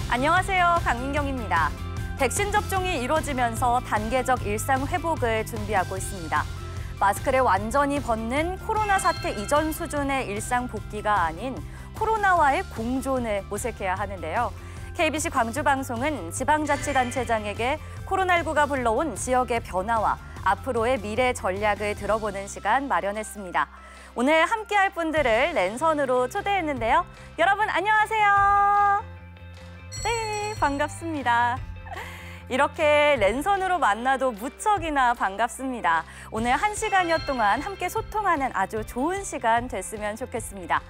안녕하세요. 강민경입니다. 백신 접종이 이루어지면서 단계적 일상 회복을 준비하고 있습니다. 마스크를 완전히 벗는 코로나 사태 이전 수준의 일상 복귀가 아닌 코로나와의 공존을 모색해야 하는데요. KBC 광주방송은 지방자치단체장에게 코로나19가 불러온 지역의 변화와 앞으로의 미래 전략을 들어보는 시간 마련했습니다. 오늘 함께할 분들을 랜선으로 초대했는데요. 여러분 안녕하세요. 네, 반갑습니다. 이렇게 랜선으로 만나도 무척이나 반갑습니다. 오늘 1시간여 동안 함께 소통하는 아주 좋은 시간 됐으면 좋겠습니다.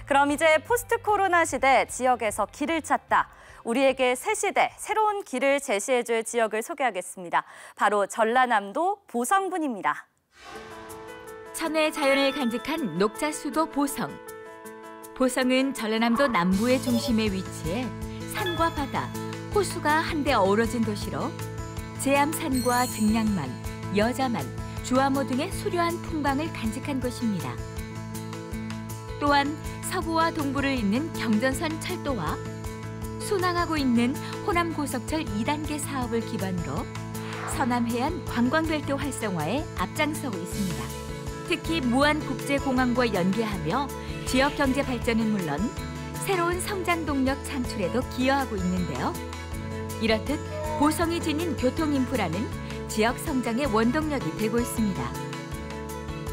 그럼 이제 포스트 코로나 시대 지역에서 길을 찾다. 우리에게 새 시대, 새로운 길을 제시해줄 지역을 소개하겠습니다. 바로 전라남도 보성군입니다. 천혜의 자연을 간직한 녹자수도 보성. 보성은 전라남도 남부의 중심에 위치해 산과 바다, 호수가 한데 어우러진 도시로 제암산과 증량만, 여자만, 주암호 등의 수려한 풍광을 간직한 곳입니다. 또한 서부와 동부를 잇는 경전선 철도와 순항하고 있는 호남고속철 2단계 사업을 기반으로 서남해안 관광별도 활성화에 앞장서고 있습니다. 특히 무안국제공항과 연계하며 지역 경제 발전은 물론 새로운 성장 동력 창출에도 기여하고 있는데요. 이렇듯 보성이 지닌 교통 인프라는 지역 성장의 원동력이 되고 있습니다.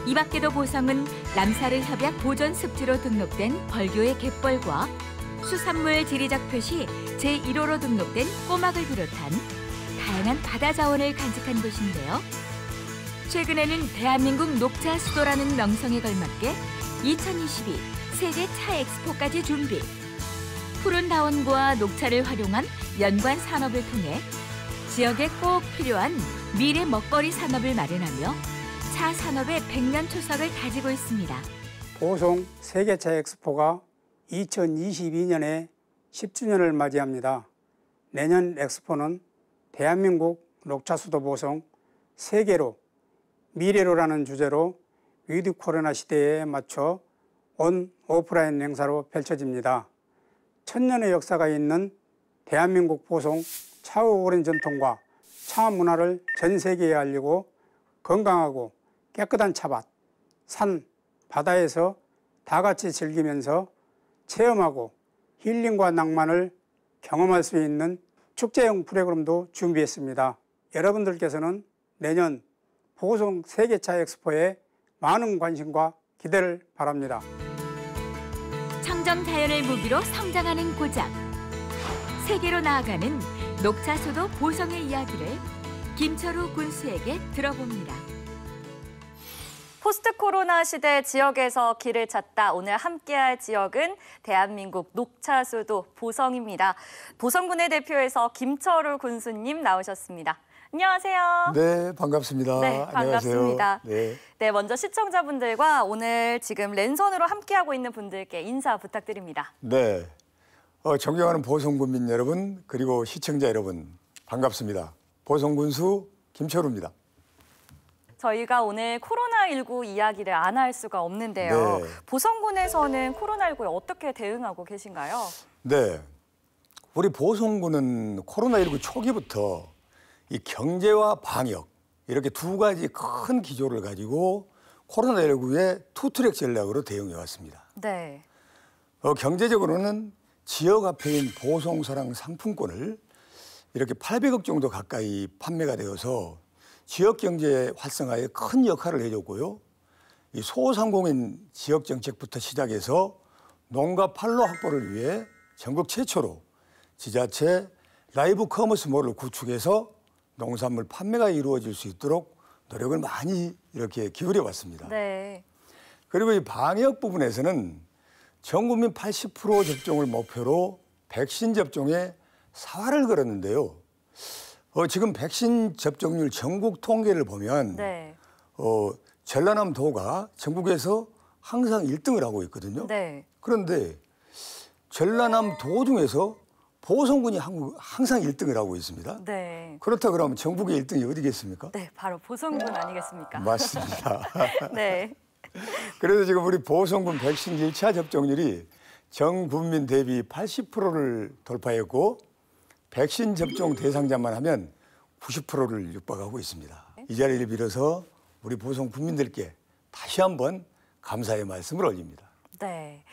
이 밖에도 보성은 람사르 협약 보존 습지로 등록된 벌교의 갯벌과 수산물 지리적 표시 제1호로 등록된 꼬막을 비롯한 다양한 바다 자원을 간직한 곳인데요. 최근에는 대한민국 녹차 수도라는 명성에 걸맞게 2022 세계 차 엑스포까지 준비. 푸른 다원과 녹차를 활용한 연관 산업을 통해 지역에 꼭 필요한 미래 먹거리 산업을 마련하며 차 산업의 100년 초석을 다지고 있습니다. 보성 세계차 엑스포가 2022년에 10주년을 맞이합니다. 내년 엑스포는 대한민국 녹차 수도 보성 세계로 미래로라는 주제로 위드 코로나 시대에 맞춰 온 오프라인 행사로 펼쳐집니다. 1000년의 역사가 있는 대한민국 보성 차의 오랜 전통과 차 문화를 전 세계에 알리고 건강하고 깨끗한 차밭, 산, 바다에서 다 같이 즐기면서 체험하고 힐링과 낭만을 경험할 수 있는 축제형 프로그램도 준비했습니다. 여러분들께서는 내년 보성 세계차 엑스포에 많은 관심과 기대를 바랍니다. 청정 자연을 무기로 성장하는 고장. 세계로 나아가는 녹차수도 보성의 이야기를 김철우 군수에게 들어봅니다. 포스트 코로나 시대 지역에서 길을 찾다. 오늘 함께할 지역은 대한민국 녹차 수도 보성입니다. 보성군을 대표해서 김철우 군수님 나오셨습니다. 안녕하세요. 네, 반갑습니다. 네, 반갑습니다. 안녕하세요. 네, 먼저 시청자분들과 오늘 지금 랜선으로 함께하고 있는 분들께 인사 부탁드립니다. 네, 존경하는 보성군민 여러분 그리고 시청자 여러분 반갑습니다. 보성군수 김철우입니다. 저희가 오늘 코로나19 이야기를 안 할 수가 없는데요. 네. 보성군에서는 코로나19에 어떻게 대응하고 계신가요? 네, 우리 보성군은 코로나19 초기부터 이 경제와 방역 이렇게 두 가지 큰 기조를 가지고 코로나19의 투트랙 전략으로 대응해 왔습니다. 네. 경제적으로는 지역 화폐인 보성사랑 상품권을 이렇게 800억 정도 가까이 판매가 되어서 지역 경제 활성화에 큰 역할을 해줬고요. 이 소상공인 지역 정책부터 시작해서 농가 판로 확보를 위해 전국 최초로 지자체 라이브 커머스 몰을 구축해서 농산물 판매가 이루어질 수 있도록 노력을 많이 이렇게 기울여 왔습니다. 네. 그리고 이 방역 부분에서는 전 국민 80% 접종을 목표로 백신 접종에 사활을 걸었는데요. 지금 백신 접종률 전국 통계를 보면 네. 전라남도가 전국에서 항상 1등을 하고 있거든요. 네. 그런데 전라남도 중에서 보성군이 항상 1등을 하고 있습니다. 네. 그렇다 그러면 전국의 1등이 어디겠습니까? 네, 바로 보성군 아니겠습니까? 맞습니다. 네. 그래서 지금 우리 보성군 백신 1차 접종률이 전 국민 대비 80%를 돌파했고 백신 접종 대상자만 하면 90%를 육박하고 있습니다. 이 자리를 빌어서 우리 보성 국민들께 다시 한번 감사의 말씀을 올립니다. 네.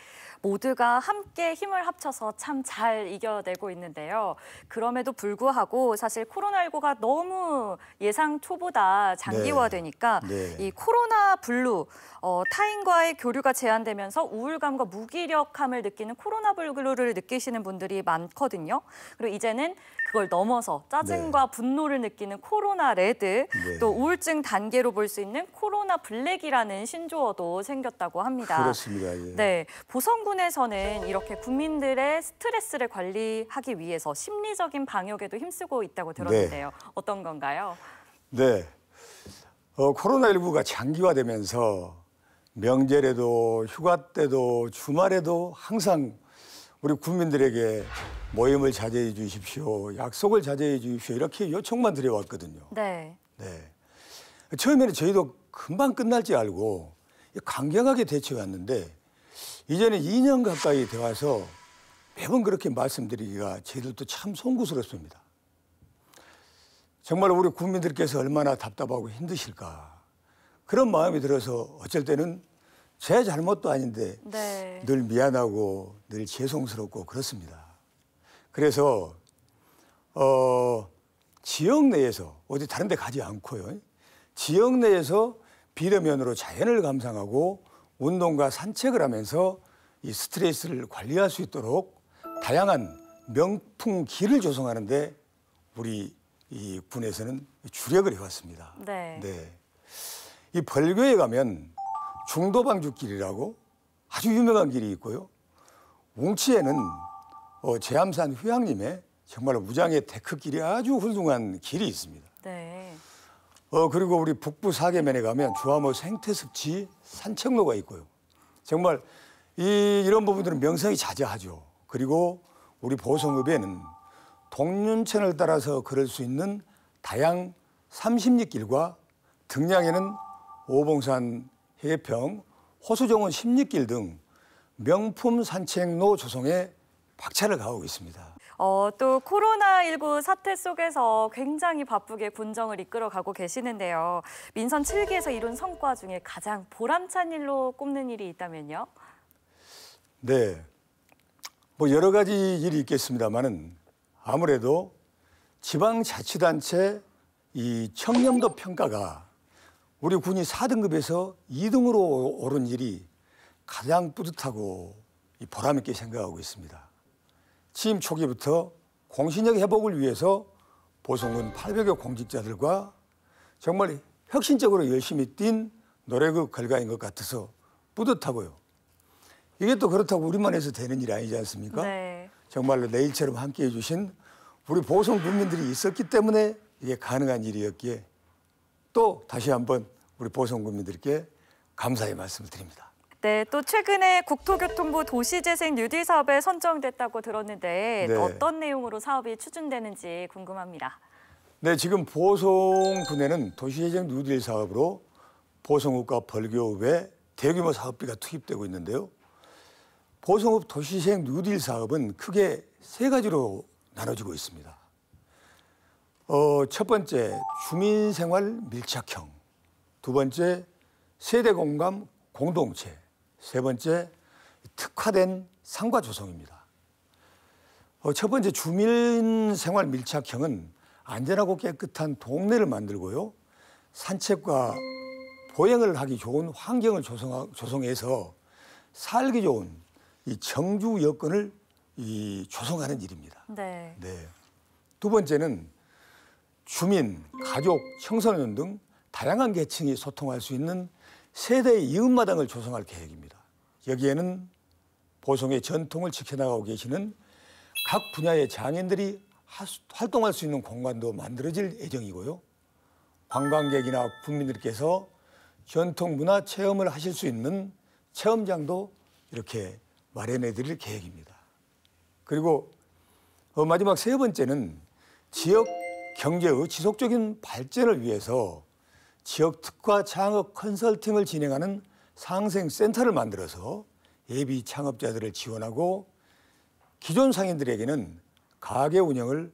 모두가 함께 힘을 합쳐서 참 잘 이겨내고 있는데요. 그럼에도 불구하고 사실 코로나19가 너무 예상 초보다 장기화되니까 네. 이 코로나 블루, 타인과의 교류가 제한되면서 우울감과 무기력함을 느끼는 코로나 블루를 느끼시는 분들이 많거든요. 그리고 이제는 그걸 넘어서 짜증과 분노를 느끼는 코로나 레드, 또 우울증 단계로 볼 수 있는 코로나 블랙이라는 신조어도 생겼다고 합니다. 그렇습니다. 예. 네, 보성군에서는 이렇게 국민들의 스트레스를 관리하기 위해서 심리적인 방역에도 힘쓰고 있다고 들었는데요. 어떤 건가요? 네, 코로나19가 장기화되면서 명절에도 휴가 때도 주말에도 항상 우리 국민들에게 모임을 자제해 주십시오, 약속을 자제해 주십시오 이렇게 요청만 드려왔거든요. 네. 네. 처음에는 저희도 금방 끝날 줄 알고 강경하게 대처해왔는데 이제는 2년 가까이 되어서 매번 그렇게 말씀드리기가 저희들도 참 송구스럽습니다. 정말 우리 국민들께서 얼마나 답답하고 힘드실까 그런 마음이 들어서 어쩔 때는 제 잘못도 아닌데 늘 미안하고 늘 죄송스럽고 그렇습니다. 그래서 지역 내에서 어디 다른 데 가지 않고요. 지역 내에서 비대면으로 자연을 감상하고 운동과 산책을 하면서 이 스트레스를 관리할 수 있도록 다양한 명품 길을 조성하는 데 우리 이 군에서는 주력을 해왔습니다. 네. 이 벌교에 가면 중도방주길이라고 아주 유명한 길이 있고요. 웅치에는 제암산 휴양림에 정말 무장의 데크길이 아주 훌륭한 길이 있습니다. 네. 그리고 우리 북부 사계면에 가면 주암호 생태습지 산책로가 있고요. 정말 이런 부분들은 명성이 자자하죠. 그리고 우리 보성읍에는 동륜천을 따라서 걸을 수 있는 다양 삼십리길과 등량에는 오봉산 해평, 호수정원 십리길 등 명품 산책로 조성에 박차를 가하고 있습니다. 또 코로나19 사태 속에서 굉장히 바쁘게 군정을 이끌어가고 계시는데요. 민선 7기에서 이룬 성과 중에 가장 보람찬 일로 꼽는 일이 있다면요? 네, 뭐 여러 가지 일이 있겠습니다만은 아무래도 지방자치단체 이 청렴도 평가가 우리 군이 4등급에서 2등으로 오른 일이 가장 뿌듯하고 보람 있게 생각하고 있습니다. 취임 초기부터 공신력 회복을 위해서 보성군 800여 공직자들과 정말 혁신적으로 열심히 뛴 노력의 결과인 것 같아서 뿌듯하고요. 이게 또 그렇다고 우리만 해서 되는 일이 아니지 않습니까? 네. 정말로 내일처럼 함께해 주신 우리 보성 국민들이 있었기 때문에 이게 가능한 일이었기에 또 다시 한번 우리 보성 국민들께 감사의 말씀을 드립니다. 네, 또 최근에 국토교통부 도시재생 뉴딜 사업에 선정됐다고 들었는데 네. 어떤 내용으로 사업이 추진되는지 궁금합니다. 네, 지금 보성군에는 도시재생 뉴딜 사업으로 보성읍과 벌교읍에 대규모 사업비가 투입되고 있는데요. 보성읍 도시재생 뉴딜 사업은 크게 세 가지로 나눠지고 있습니다. 첫 번째, 주민생활 밀착형. 두 번째, 세대공감 공동체. 세 번째, 특화된 상가 조성입니다. 첫 번째, 주민생활 밀착형은 안전하고 깨끗한 동네를 만들고요. 산책과 보행을 하기 좋은 환경을 조성해서 살기 좋은 이 정주 여건을 조성하는 일입니다. 네. 두 번째는 주민, 가족, 청소년 등 다양한 계층이 소통할 수 있는 세대 이웃마당을 조성할 계획입니다. 여기에는 보성의 전통을 지켜나가고 계시는 각 분야의 장인들이 활동할 수 있는 공간도 만들어질 예정이고요. 관광객이나 국민들께서 전통 문화 체험을 하실 수 있는 체험장도 이렇게 마련해 드릴 계획입니다. 그리고 마지막 세 번째는 지역 경제의 지속적인 발전을 위해서 지역 특화 창업 컨설팅을 진행하는 상생센터를 만들어서 예비 창업자들을 지원하고 기존 상인들에게는 가게 운영을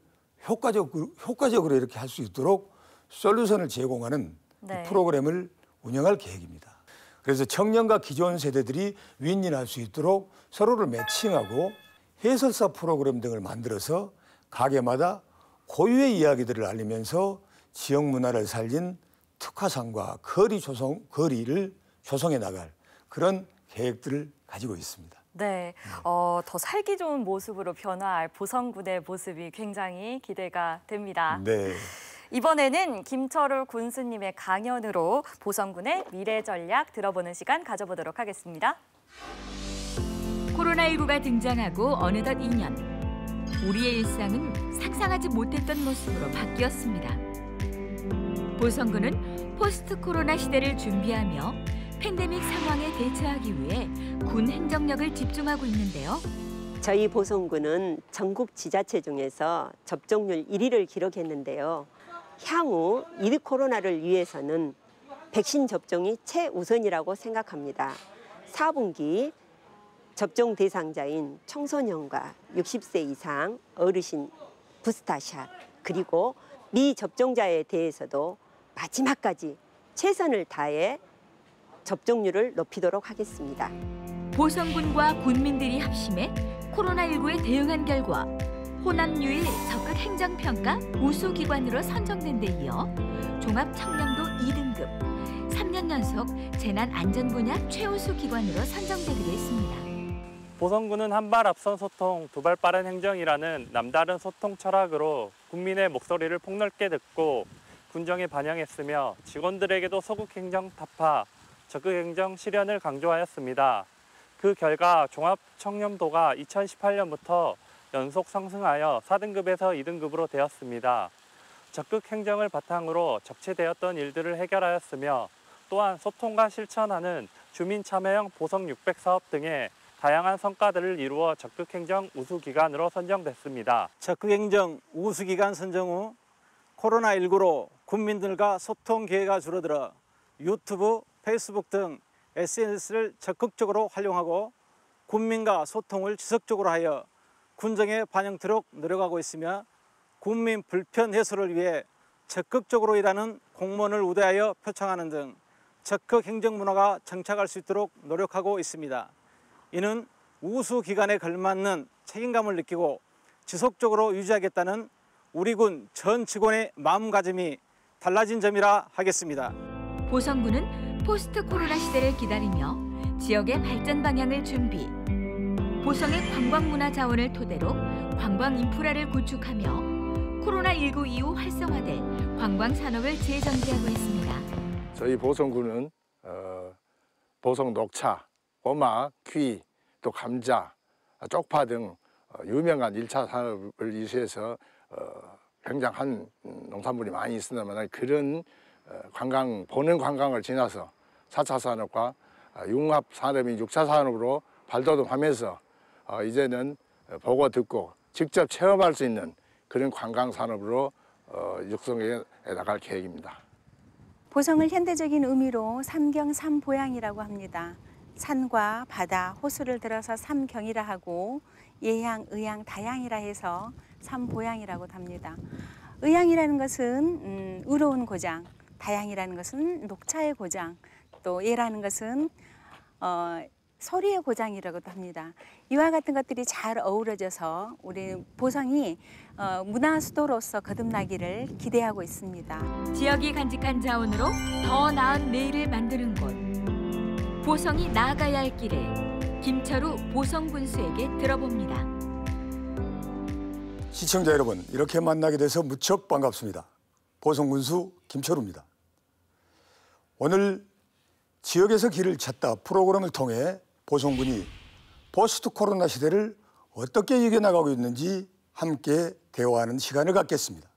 효과적으로 이렇게 할 수 있도록 솔루션을 제공하는 네. 프로그램을 운영할 계획입니다. 그래서 청년과 기존 세대들이 윈윈할 수 있도록 서로를 매칭하고 해설사 프로그램 등을 만들어서 가게마다 고유의 이야기들을 알리면서 지역 문화를 살린 특화상과 거리를 조성해 나갈 그런 계획들을 가지고 있습니다. 네, 더 살기 좋은 모습으로 변화할 보성군의 모습이 굉장히 기대가 됩니다. 네. 이번에는 김철울 군수님의 강연으로 보성군의 미래 전략 들어보는 시간 가져보도록 하겠습니다. 코로나19가 등장하고 어느덧 2년. 우리의 일상은 상상하지 못했던 모습으로 바뀌었습니다. 보성군은 포스트 코로나 시대를 준비하며 팬데믹 상황에 대처하기 위해 군 행정력을 집중하고 있는데요. 저희 보성군은 전국 지자체 중에서 접종률 1위를 기록했는데요. 향후 위드 코로나를 위해서는 백신 접종이 최우선이라고 생각합니다. 4분기 접종 대상자인 청소년과 60세 이상 어르신 부스터샷 그리고 미접종자에 대해서도 마지막까지 최선을 다해 접종률을 높이도록 하겠습니다. 보성군과 군민들이 합심해 코로나19에 대응한 결과 호남유일 적극 행정평가 우수기관으로 선정된 데 이어 종합청렴도 2등급, 3년 연속 재난안전 분야 최우수 기관으로 선정되기도 했습니다. 보성군은 한 발 앞선 소통, 두 발 빠른 행정이라는 남다른 소통 철학으로 국민의 목소리를 폭넓게 듣고 군정에 반영했으며 직원들에게도 소극행정 타파, 적극행정 실현을 강조하였습니다. 그 결과 종합청렴도가 2018년부터 연속 상승하여 4등급에서 2등급으로 되었습니다. 적극 행정을 바탕으로 적체되었던 일들을 해결하였으며 또한 소통과 실천하는 주민 참여형 보성 600 사업 등의 다양한 성과들을 이루어 적극 행정 우수기관으로 선정됐습니다. 적극 행정 우수기관 선정 후 코로나19로 군민들과 소통 기회가 줄어들어 유튜브, 페이스북 등 SNS를 적극적으로 활용하고 군민과 소통을 지속적으로 하여 군정에 반영토록 노력하고 있으며 군민 불편 해소를 위해 적극적으로 일하는 공무원을 우대하여 표창하는 등 적극 행정 문화가 정착할 수 있도록 노력하고 있습니다. 이는 우수기관에 걸맞는 책임감을 느끼고 지속적으로 유지하겠다는 우리 군 전 직원의 마음가짐이 달라진 점이라 하겠습니다. 보성군은 포스트 코로나 시대를 기다리며 지역의 발전 방향을 준비, 보성의 관광 문화 자원을 토대로 관광 인프라를 구축하며 코로나19 이후 활성화될 관광 산업을 재정비하고 있습니다. 저희 보성군은 보성 녹차, 고막, 귀, 또 감자, 쪽파 등 유명한 1차 산업을 이수해서 굉장한 농산물이 많이 있습니다만 그런 보는 관광을 지나서 4차 산업과 융합 산업인 6차 산업으로 발돋움하면서 이제는 보고 듣고 직접 체험할 수 있는 그런 관광 산업으로 육성해 나갈 계획입니다. 보성을 현대적인 의미로 삼경 삼보양이라고 합니다. 산과 바다, 호수를 들어서 삼경이라 하고 예양, 의양, 다양이라 해서 삼보양이라고도 합니다. 의양이라는 것은 의로운 고장, 다양이라는 것은 녹차의 고장, 또 예라는 것은 소리의 고장이라고도 합니다. 이와 같은 것들이 잘 어우러져서 우리 보성이 문화 수도로서 거듭나기를 기대하고 있습니다. 지역이 간직한 자원으로 더 나은 내일을 만드는 곳. 보성이 나아가야 할 길을 김철우 보성군수에게 들어봅니다. 시청자 여러분, 이렇게 만나게 돼서 무척 반갑습니다. 보성군수 김철우입니다. 오늘 지역에서 길을 찾다 프로그램을 통해 보성군이 포스트 코로나 시대를 어떻게 이겨나가고 있는지 함께 대화하는 시간을 갖겠습니다.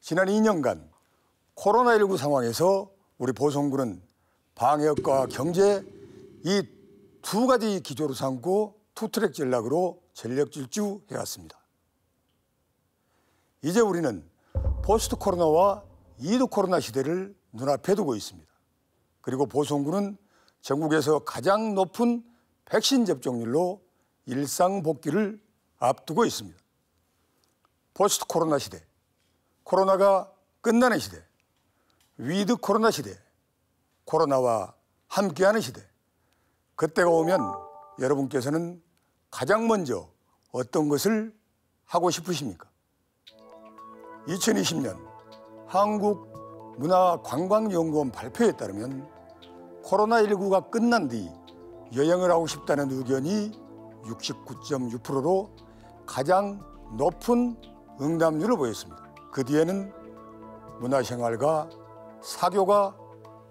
지난 2년간 코로나19 상황에서 우리 보성군은 방역과 경제 이 두 가지 기조로 삼고 투트랙 전략으로 전력 질주해왔습니다. 이제 우리는 포스트 코로나와 이드 코로나 시대를 눈앞에 두고 있습니다. 그리고 보성군은 전국에서 가장 높은 백신 접종률로 일상 복귀를 앞두고 있습니다. 포스트 코로나 시대, 코로나가 끝나는 시대, 위드 코로나 시대, 코로나와 함께하는 시대. 그때가 오면 여러분께서는 가장 먼저 어떤 것을 하고 싶으십니까? 2020년 한국문화관광연구원 발표에 따르면 코로나19가 끝난 뒤 여행을 하고 싶다는 의견이 69.6%로 가장 높은 응답률을 보였습니다. 그 뒤에는 문화생활과 사교가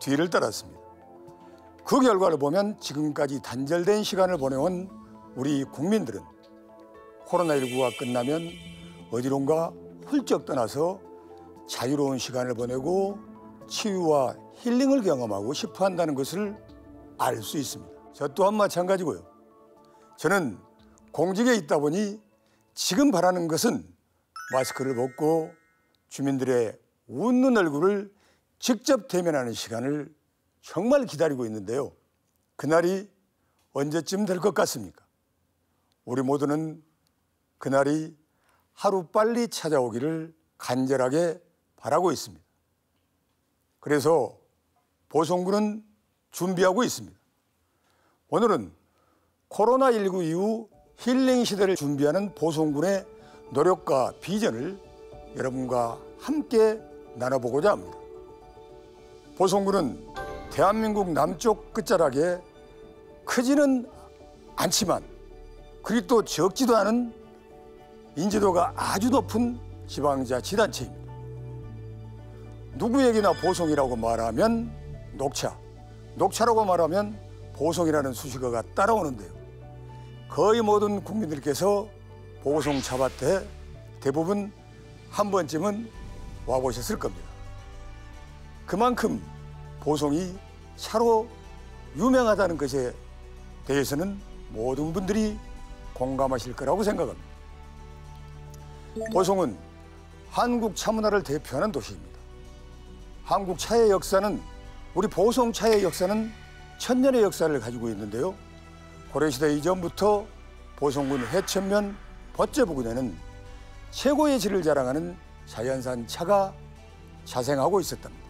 뒤를 따랐습니다. 그 결과를 보면 지금까지 단절된 시간을 보내온 우리 국민들은 코로나19가 끝나면 어디론가 훌쩍 떠나서 자유로운 시간을 보내고 치유와 힐링을 경험하고 싶어 한다는 것을 알 수 있습니다. 저 또한 마찬가지고요. 저는 공직에 있다 보니 지금 바라는 것은 마스크를 벗고 주민들의 웃는 얼굴을 직접 대면하는 시간을 정말 기다리고 있는데요. 그날이 언제쯤 될 것 같습니까? 우리 모두는 그날이 하루빨리 찾아오기를 간절하게 바라고 있습니다. 그래서 보성군은 준비하고 있습니다. 오늘은 코로나19 이후 힐링 시대를 준비하는 보성군의 노력과 비전을 여러분과 함께 나눠보고자 합니다. 보성군은 대한민국 남쪽 끝자락에 크지는 않지만 그리 또 적지도 않은 인지도가 아주 높은 지방자치단체입니다. 누구에게나 보성이라고 말하면 녹차, 녹차라고 말하면 보성이라는 수식어가 따라오는데요. 거의 모든 국민들께서 보성 차밭에 대부분 한 번쯤은 와보셨을 겁니다. 그만큼 보성이 차로 유명하다는 것에 대해서는 모든 분들이 공감하실 거라고 생각합니다. 보성은 한국 차문화를 대표하는 도시입니다. 한국 차의 역사는, 우리 보성 차의 역사는 천년의 역사를 가지고 있는데요. 고려시대 이전부터 보성군 해천면 벗재 부근에는 최고의 질을 자랑하는 자연산 차가 자생하고 있었답니다.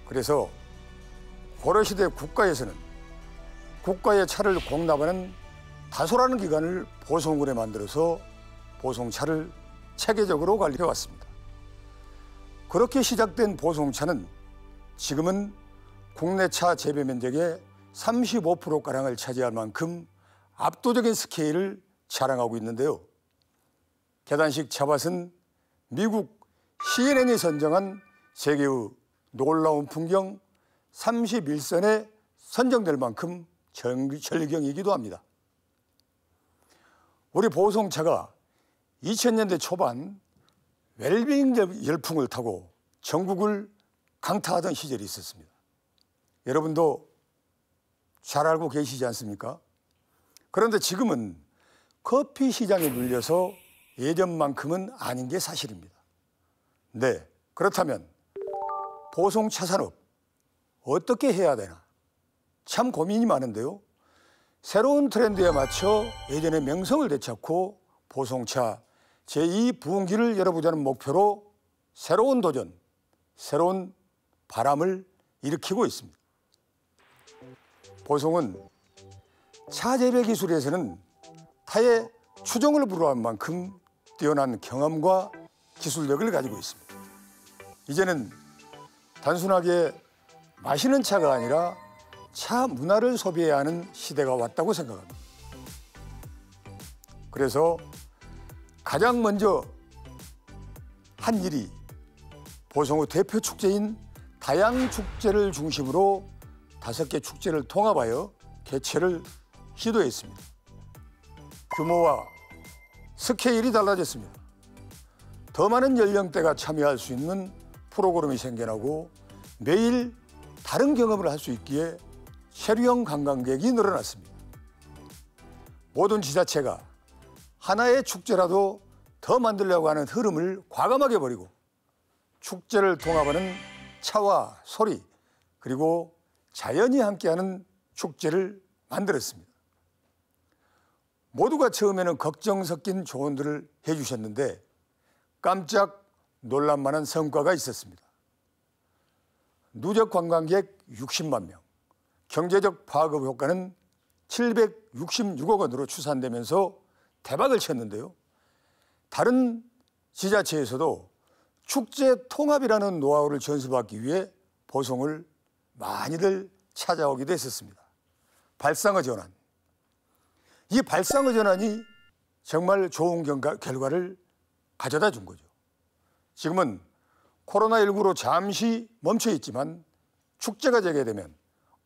그래서 고려시대 국가에서는 국가의 차를 공납하는 다소라는 기관을 보성군에 만들어서 보성차를 체계적으로 관리해왔습니다. 그렇게 시작된 보성차는 지금은 국내 차 재배 면적의 35%가량을 차지할 만큼 압도적인 스케일을 자랑하고 있는데요. 계단식 차밭은 미국 CNN이 선정한 세계의 놀라운 풍경 31선에 선정될 만큼 절경이기도 합니다. 우리 보성차가 2000년대 초반 웰빙 열풍을 타고 전국을 강타하던 시절이 있었습니다. 여러분도 잘 알고 계시지 않습니까? 그런데 지금은 커피 시장에 물려서 예전만큼은 아닌 게 사실입니다. 네, 그렇다면 보성차 산업 어떻게 해야 되나? 참 고민이 많은데요. 새로운 트렌드에 맞춰 예전의 명성을 되찾고 보성차 제2부흥기를 열어보자는 목표로 새로운 도전, 새로운 바람을 일으키고 있습니다. 보성은 차 재배 기술에서는 타의 추종을 불허한 만큼 뛰어난 경험과 기술력을 가지고 있습니다. 이제는 단순하게 마시는 차가 아니라 차 문화를 소비해야 하는 시대가 왔다고 생각합니다. 그래서 가장 먼저 한 일이 보성의 대표 축제인 다양축제를 중심으로 5개 축제를 통합하여 개최를 시도했습니다. 규모와 스케일이 달라졌습니다. 더 많은 연령대가 참여할 수 있는 프로그램이 생겨나고 매일 다른 경험을 할 수 있기에 체류형 관광객이 늘어났습니다. 모든 지자체가 하나의 축제라도 더 만들려고 하는 흐름을 과감하게 버리고 축제를 통합하는 차와 소리 그리고 자연이 함께하는 축제를 만들었습니다. 모두가 처음에는 걱정 섞인 조언들을 해주셨는데 깜짝 놀랄만한 성과가 있었습니다. 누적 관광객 60만 명, 경제적 파급 효과는 766억 원으로 추산되면서 대박을 쳤는데요. 다른 지자체에서도 축제 통합이라는 노하우를 전수받기 위해 보성을 많이들 찾아오기도 했었습니다. 발상의 전환. 이 발상의 전환이 정말 좋은 결과를 가져다 준 거죠. 지금은 코로나19로 잠시 멈춰 있지만 축제가 재개되면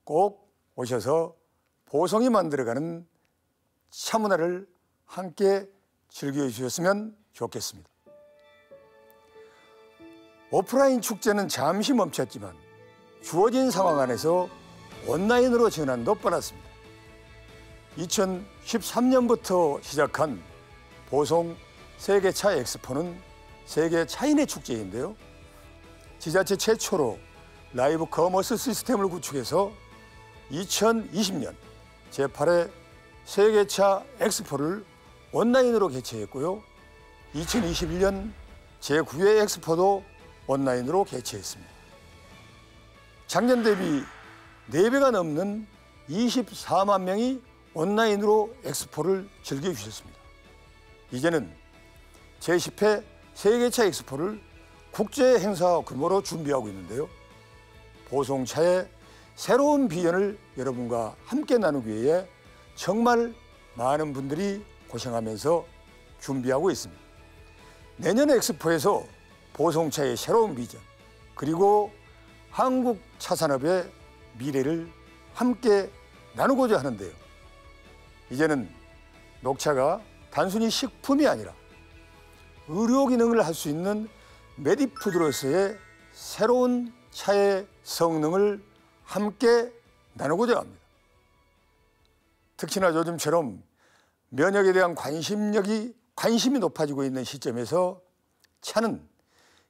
꼭 오셔서 보성이 만들어가는 차문화를 함께 즐겨주셨으면 좋겠습니다. 오프라인 축제는 잠시 멈췄지만 주어진 상황 안에서 온라인으로 전환도 빨랐습니다. 2013년부터 시작한 보성 세계차 엑스포는 세계 차인의 축제인데요. 지자체 최초로 라이브 커머스 시스템을 구축해서 2020년 제8회 세계차 엑스포를 온라인으로 개최했고요. 2021년 제9회 엑스포도 온라인으로 개최했습니다. 작년 대비 4배가 넘는 24만 명이 온라인으로 엑스포를 즐겨주셨습니다. 이제는 제10회 세계차 엑스포를 국제 행사 규모로 준비하고 있는데요. 보성차의 새로운 비전을 여러분과 함께 나누기 위해 정말 많은 분들이 고생하면서 준비하고 있습니다. 내년 엑스포에서 보성차의 새로운 비전 그리고 한국 차산업의 미래를 함께 나누고자 하는데요. 이제는 녹차가 단순히 식품이 아니라 의료 기능을 할 수 있는 메디푸드로서의 새로운 차의 성능을 함께 나누고자 합니다. 특히나 요즘처럼 면역에 대한 관심이 높아지고 있는 시점에서 차는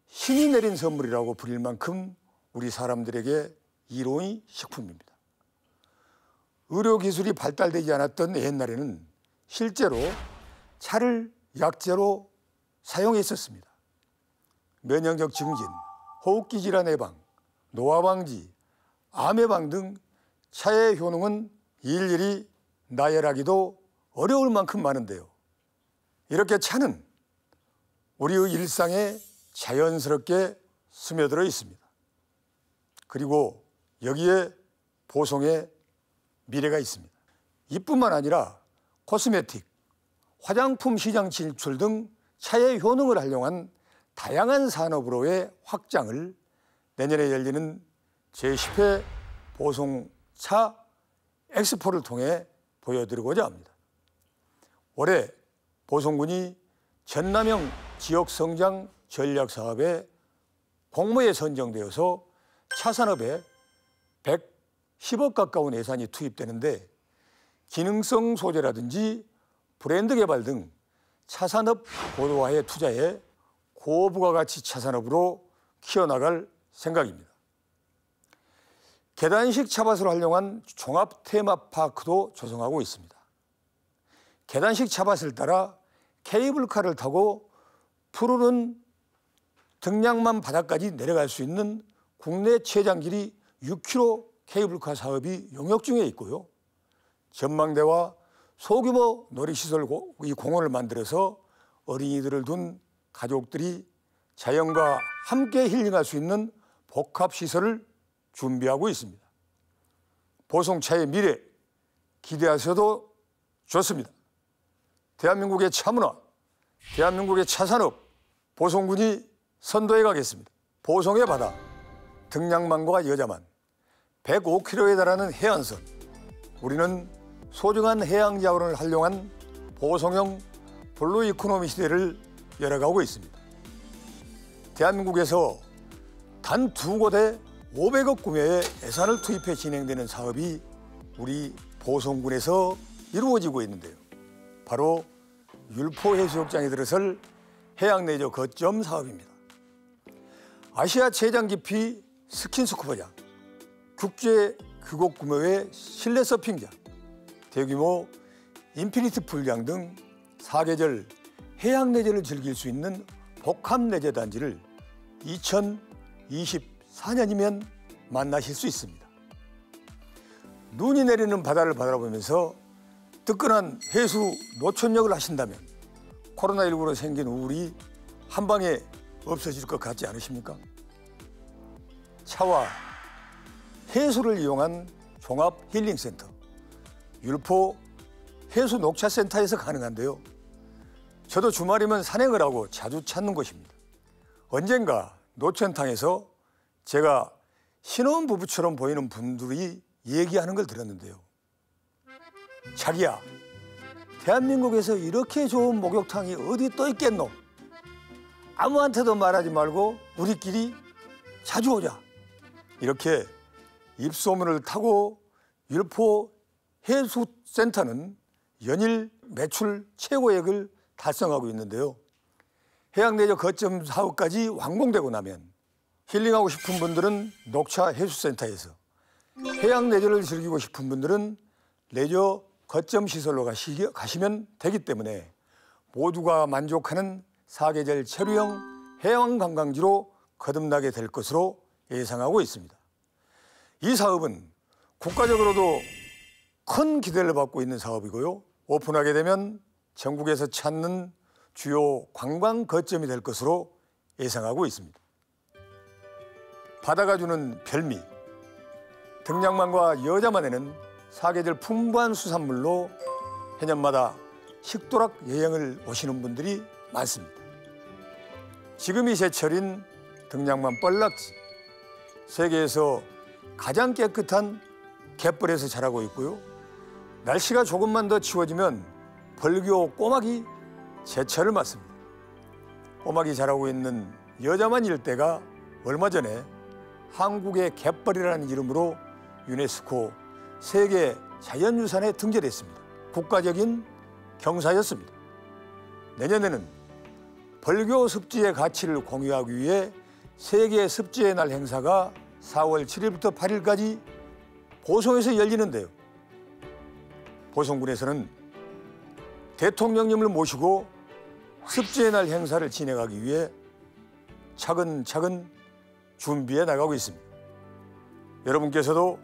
신이 내린 선물이라고 불릴 만큼 우리 사람들에게 이로운 식품입니다. 의료기술이 발달되지 않았던 옛날에는 실제로 차를 약재로 사용했었습니다. 면역력 증진, 호흡기 질환 예방, 노화 방지, 암 예방 등 차의 효능은 일일이 나열하기도 어려울 만큼 많은데요. 이렇게 차는 우리의 일상에 자연스럽게 스며들어 있습니다. 그리고 여기에 보성의 미래가 있습니다. 이뿐만 아니라 코스메틱, 화장품 시장 진출 등 차의 효능을 활용한 다양한 산업으로의 확장을 내년에 열리는 제10회 보성차 엑스포를 통해 보여드리고자 합니다. 올해 보성군이 전남형 지역성장 전략사업에 공모에 선정되어서 차산업에 110억 가까운 예산이 투입되는데 기능성 소재라든지 브랜드 개발 등 차산업 고도화에 투자해 고부가가치 차산업으로 키워나갈 생각입니다. 계단식 차밭을 활용한 종합 테마파크도 조성하고 있습니다. 계단식 차밭을 따라 케이블카를 타고 푸르른 등량만 바닥까지 내려갈 수 있는 국내 최장 길이 6km 케이블카 사업이 용역 중에 있고요. 전망대와 소규모 놀이시설 이 공원을 만들어서 어린이들을 둔 가족들이 자연과 함께 힐링할 수 있는 복합시설을 준비하고 있습니다. 보성차의 미래 기대하셔도 좋습니다. 대한민국의 차문화, 대한민국의 차산업, 보성군이 선도해 가겠습니다. 보성의 바다, 등량만과 여자만, 105km에 달하는 해안선, 우리는 소중한 해양 자원을 활용한 보성형 블루 이코노미 시대를 열어가고 있습니다. 대한민국에서 단 2곳에 500억 구매의 예산을 투입해 진행되는 사업이 우리 보성군에서 이루어지고 있는데요. 바로 율포해수욕장에 들어설 해양레저 거점 사업입니다. 아시아 최장 깊이 스킨스쿠버장, 국제 극곡 규모의 실내 서핑장, 대규모 인피니티 풀장 등 사계절 해양레저를 즐길 수 있는 복합내재단지를 2024년이면 만나실 수 있습니다. 눈이 내리는 바다를 바라보면서 뜨끈한 해수 노천역을 하신다면 코로나19로 생긴 우울이 한 방에 없어질 것 같지 않으십니까? 차와 해수를 이용한 종합 힐링센터, 율포 해수 녹차센터에서 가능한데요. 저도 주말이면 산행을 하고 자주 찾는 곳입니다. 언젠가 노천탕에서 제가 신혼부부처럼 보이는 분들이 얘기하는 걸 들었는데요. 자기야, 대한민국에서 이렇게 좋은 목욕탕이 어디 또 있겠노? 아무한테도 말하지 말고 우리끼리 자주 오자. 이렇게 입소문을 타고 율포 해수센터는 연일 매출 최고액을 달성하고 있는데요. 해양내저 거점 사업까지 완공되고 나면 힐링하고 싶은 분들은 녹차 해수센터에서, 해양내저를 즐기고 싶은 분들은 레저 거점 시설로 가시면 되기 때문에 모두가 만족하는 사계절 체류형 해양관광지로 거듭나게 될 것으로 예상하고 있습니다. 이 사업은 국가적으로도 큰 기대를 받고 있는 사업이고요. 오픈하게 되면 전국에서 찾는 주요 관광 거점이 될 것으로 예상하고 있습니다. 바다가 주는 별미, 등량만과 여자만에는 사계절 풍부한 수산물로 해년마다 식도락 여행을 오시는 분들이 많습니다. 지금이 제철인 등량만 뻘락지, 세계에서 가장 깨끗한 갯벌에서 자라고 있고요. 날씨가 조금만 더 추워지면 벌교 꼬막이 제철을 맞습니다. 꼬막이 자라고 있는 여자만 일대가 얼마 전에 한국의 갯벌이라는 이름으로 유네스코 세계 자연유산에 등재됐습니다. 국가적인 경사였습니다. 내년에는 벌교 습지의 가치를 공유하기 위해 세계 습지의 날 행사가 4월 7일부터 8일까지 보성에서 열리는데요. 보성군에서는 대통령님을 모시고 습지의 날 행사를 진행하기 위해 차근차근 준비해 나가고 있습니다. 여러분께서도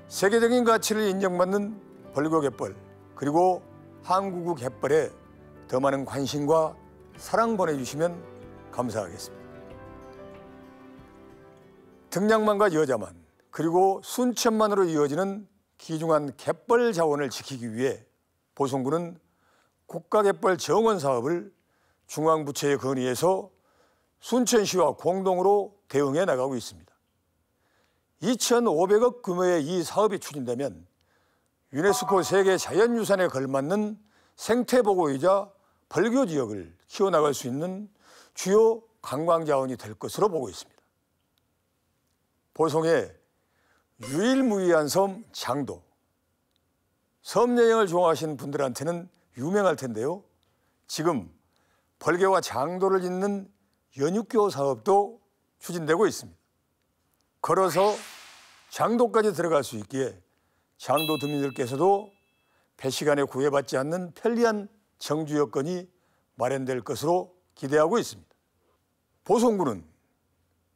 세계적인 가치를 인정받는 벌교 갯벌, 그리고 한국의 갯벌에 더 많은 관심과 사랑 보내주시면 감사하겠습니다. 등량만과 여자만, 그리고 순천만으로 이어지는 귀중한 갯벌 자원을 지키기 위해 보성군은 국가갯벌 정원 사업을 중앙부처에 건의해서 순천시와 공동으로 대응해 나가고 있습니다. 2,500억 규모의 이 사업이 추진되면 유네스코 세계 자연유산에 걸맞는 생태보고이자 벌교 지역을 키워나갈 수 있는 주요 관광자원이 될 것으로 보고 있습니다. 보성의 유일무이한 섬 장도. 섬 여행을 좋아하시는 분들한테는 유명할 텐데요. 지금 벌개와 장도를 잇는 연육교 사업도 추진되고 있습니다. 걸어서 장도까지 들어갈 수 있기에 장도 도민들께서도 배 시간에 구애받지 않는 편리한 정주 여건이 마련될 것으로 기대하고 있습니다. 보성군은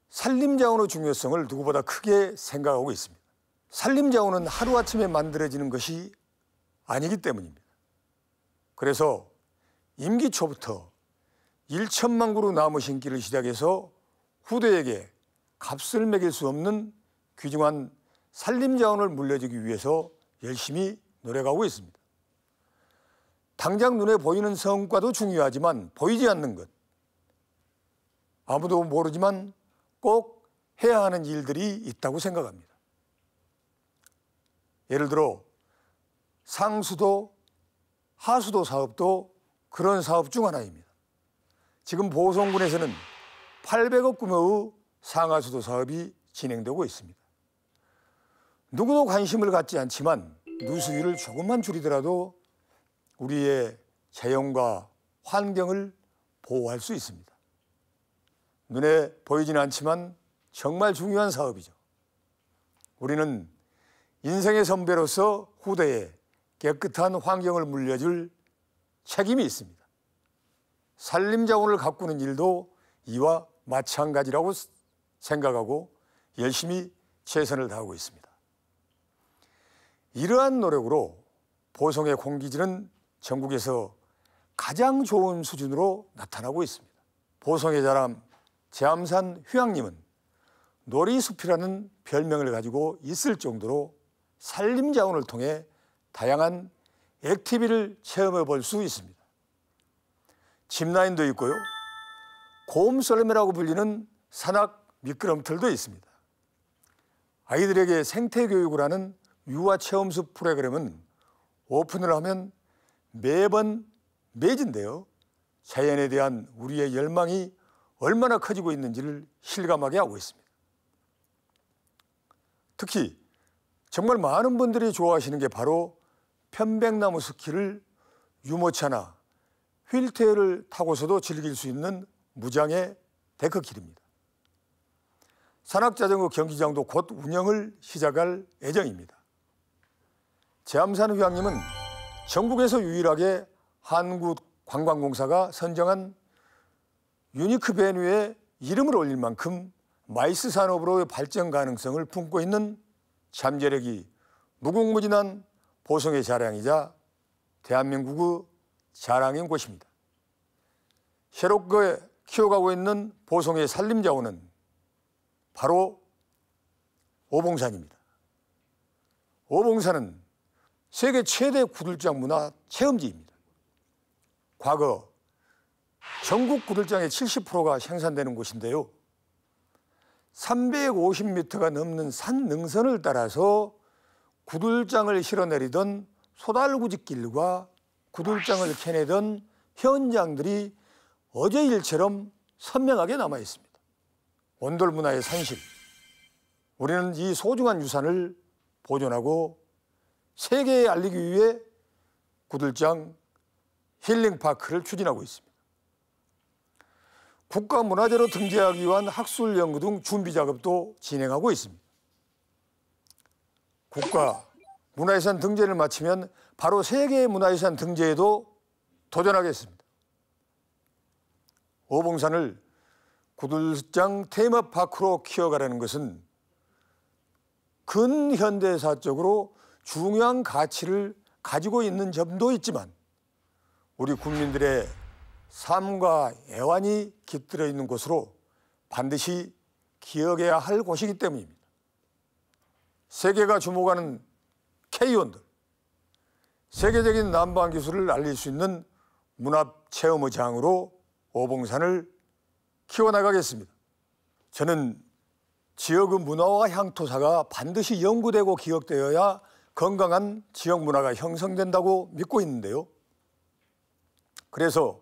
산림자원의 중요성을 누구보다 크게 생각하고 있습니다. 산림자원은 하루아침에 만들어지는 것이 아니기 때문입니다. 그래서 임기 초부터 1천만 그루 나무 심기를 시작해서 후대에게 값을 매길 수 없는 귀중한 산림자원을 물려주기 위해서 열심히 노력하고 있습니다. 당장 눈에 보이는 성과도 중요하지만 보이지 않는 것, 아무도 모르지만 꼭 해야 하는 일들이 있다고 생각합니다. 예를 들어 상수도, 하수도 사업도 그런 사업 중 하나입니다. 지금 보성군에서는 800억 규모의 상하수도 사업이 진행되고 있습니다. 누구도 관심을 갖지 않지만 누수율을 조금만 줄이더라도 우리의 자연과 환경을 보호할 수 있습니다. 눈에 보이지는 않지만 정말 중요한 사업이죠. 우리는 인생의 선배로서 후대에 깨끗한 환경을 물려줄 책임이 있습니다. 산림자원을 가꾸는 일도 이와 마찬가지라고 생각하고 열심히 최선을 다하고 있습니다. 이러한 노력으로 보성의 공기질은 전국에서 가장 좋은 수준으로 나타나고 있습니다. 보성의 자람 제암산 휴양림은 놀이숲이라는 별명을 가지고 있을 정도로 산림자원을 통해 다양한 액티비를 체험해 볼 수 있습니다. 짚라인도 있고요. 곰썰매라고 불리는 산악 미끄럼틀도 있습니다. 아이들에게 생태교육을 하는 유아체험숲 프로그램은 오픈을 하면 매번 매진되어 자연에 대한 우리의 열망이 얼마나 커지고 있는지를 실감하게 하고 있습니다. 특히 정말 많은 분들이 좋아하시는 게 바로 편백나무 스키를 유모차나 휠체어를 타고서도 즐길 수 있는 무장의 데크길입니다. 산악자전거 경기장도 곧 운영을 시작할 예정입니다. 제암산 휴양림은 전국에서 유일하게 한국관광공사가 선정한 유니크 베뉴에 이름을 올릴 만큼 마이스 산업으로의 발전 가능성을 품고 있는 잠재력이 무궁무진한 보성의 자랑이자 대한민국의 자랑인 곳입니다. 새롭게 키워가고 있는 보성의 산림자원은 바로 오봉산입니다. 오봉산은 세계 최대 구들장 문화 체험지입니다. 과거 전국 구들장의 70%가 생산되는 곳인데요. 350m가 넘는 산 능선을 따라서 구들장을 실어내리던 소달구지길과 구들장을 캐내던 현장들이 어제 일처럼 선명하게 남아 있습니다. 온돌 문화의 산실. 우리는 이 소중한 유산을 보존하고 세계에 알리기 위해 구들장 힐링파크를 추진하고 있습니다. 국가문화재로 등재하기 위한 학술 연구 등 준비 작업도 진행하고 있습니다. 국가문화유산 등재를 마치면 바로 세계문화유산 등재에도 도전하겠습니다. 오봉산을 구들장 테마파크로 키워가라는 것은 근현대사적으로 중요한 가치를 가지고 있는 점도 있지만 우리 국민들의 삶과 애환이 깃들어 있는 곳으로 반드시 기억해야 할 곳이기 때문입니다. 세계가 주목하는 K원들, 세계적인 난방 기술을 알릴 수 있는 문화체험의 장으로 오봉산을 키워나가겠습니다. 저는 지역의 문화와 향토사가 반드시 연구되고 기억되어야 건강한 지역 문화가 형성된다고 믿고 있는데요. 그래서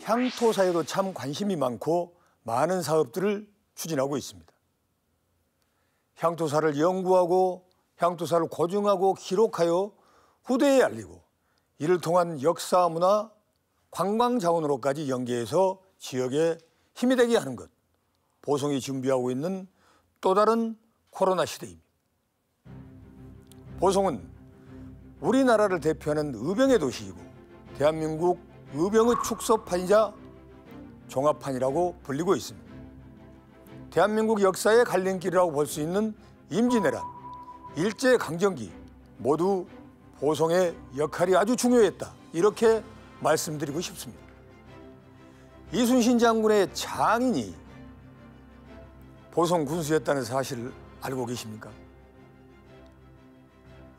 향토사에도 참 관심이 많고 많은 사업들을 추진하고 있습니다. 향토사를 연구하고 향토사를 고증하고 기록하여 후대에 알리고 이를 통한 역사, 문화, 관광 자원으로까지 연계해서 지역에 힘이 되게 하는 것, 보성이 준비하고 있는 또 다른 코로나 시대입니다. 보성은 우리나라를 대표하는 의병의 도시이고 대한민국 의병의 축소판이자 종합판이라고 불리고 있습니다. 대한민국 역사의 갈림길이라고 볼 수 있는 임진왜란, 일제강점기 모두 보성의 역할이 아주 중요했다. 이렇게 말씀드리고 싶습니다. 이순신 장군의 장인이 보성 군수였다는 사실을 알고 계십니까?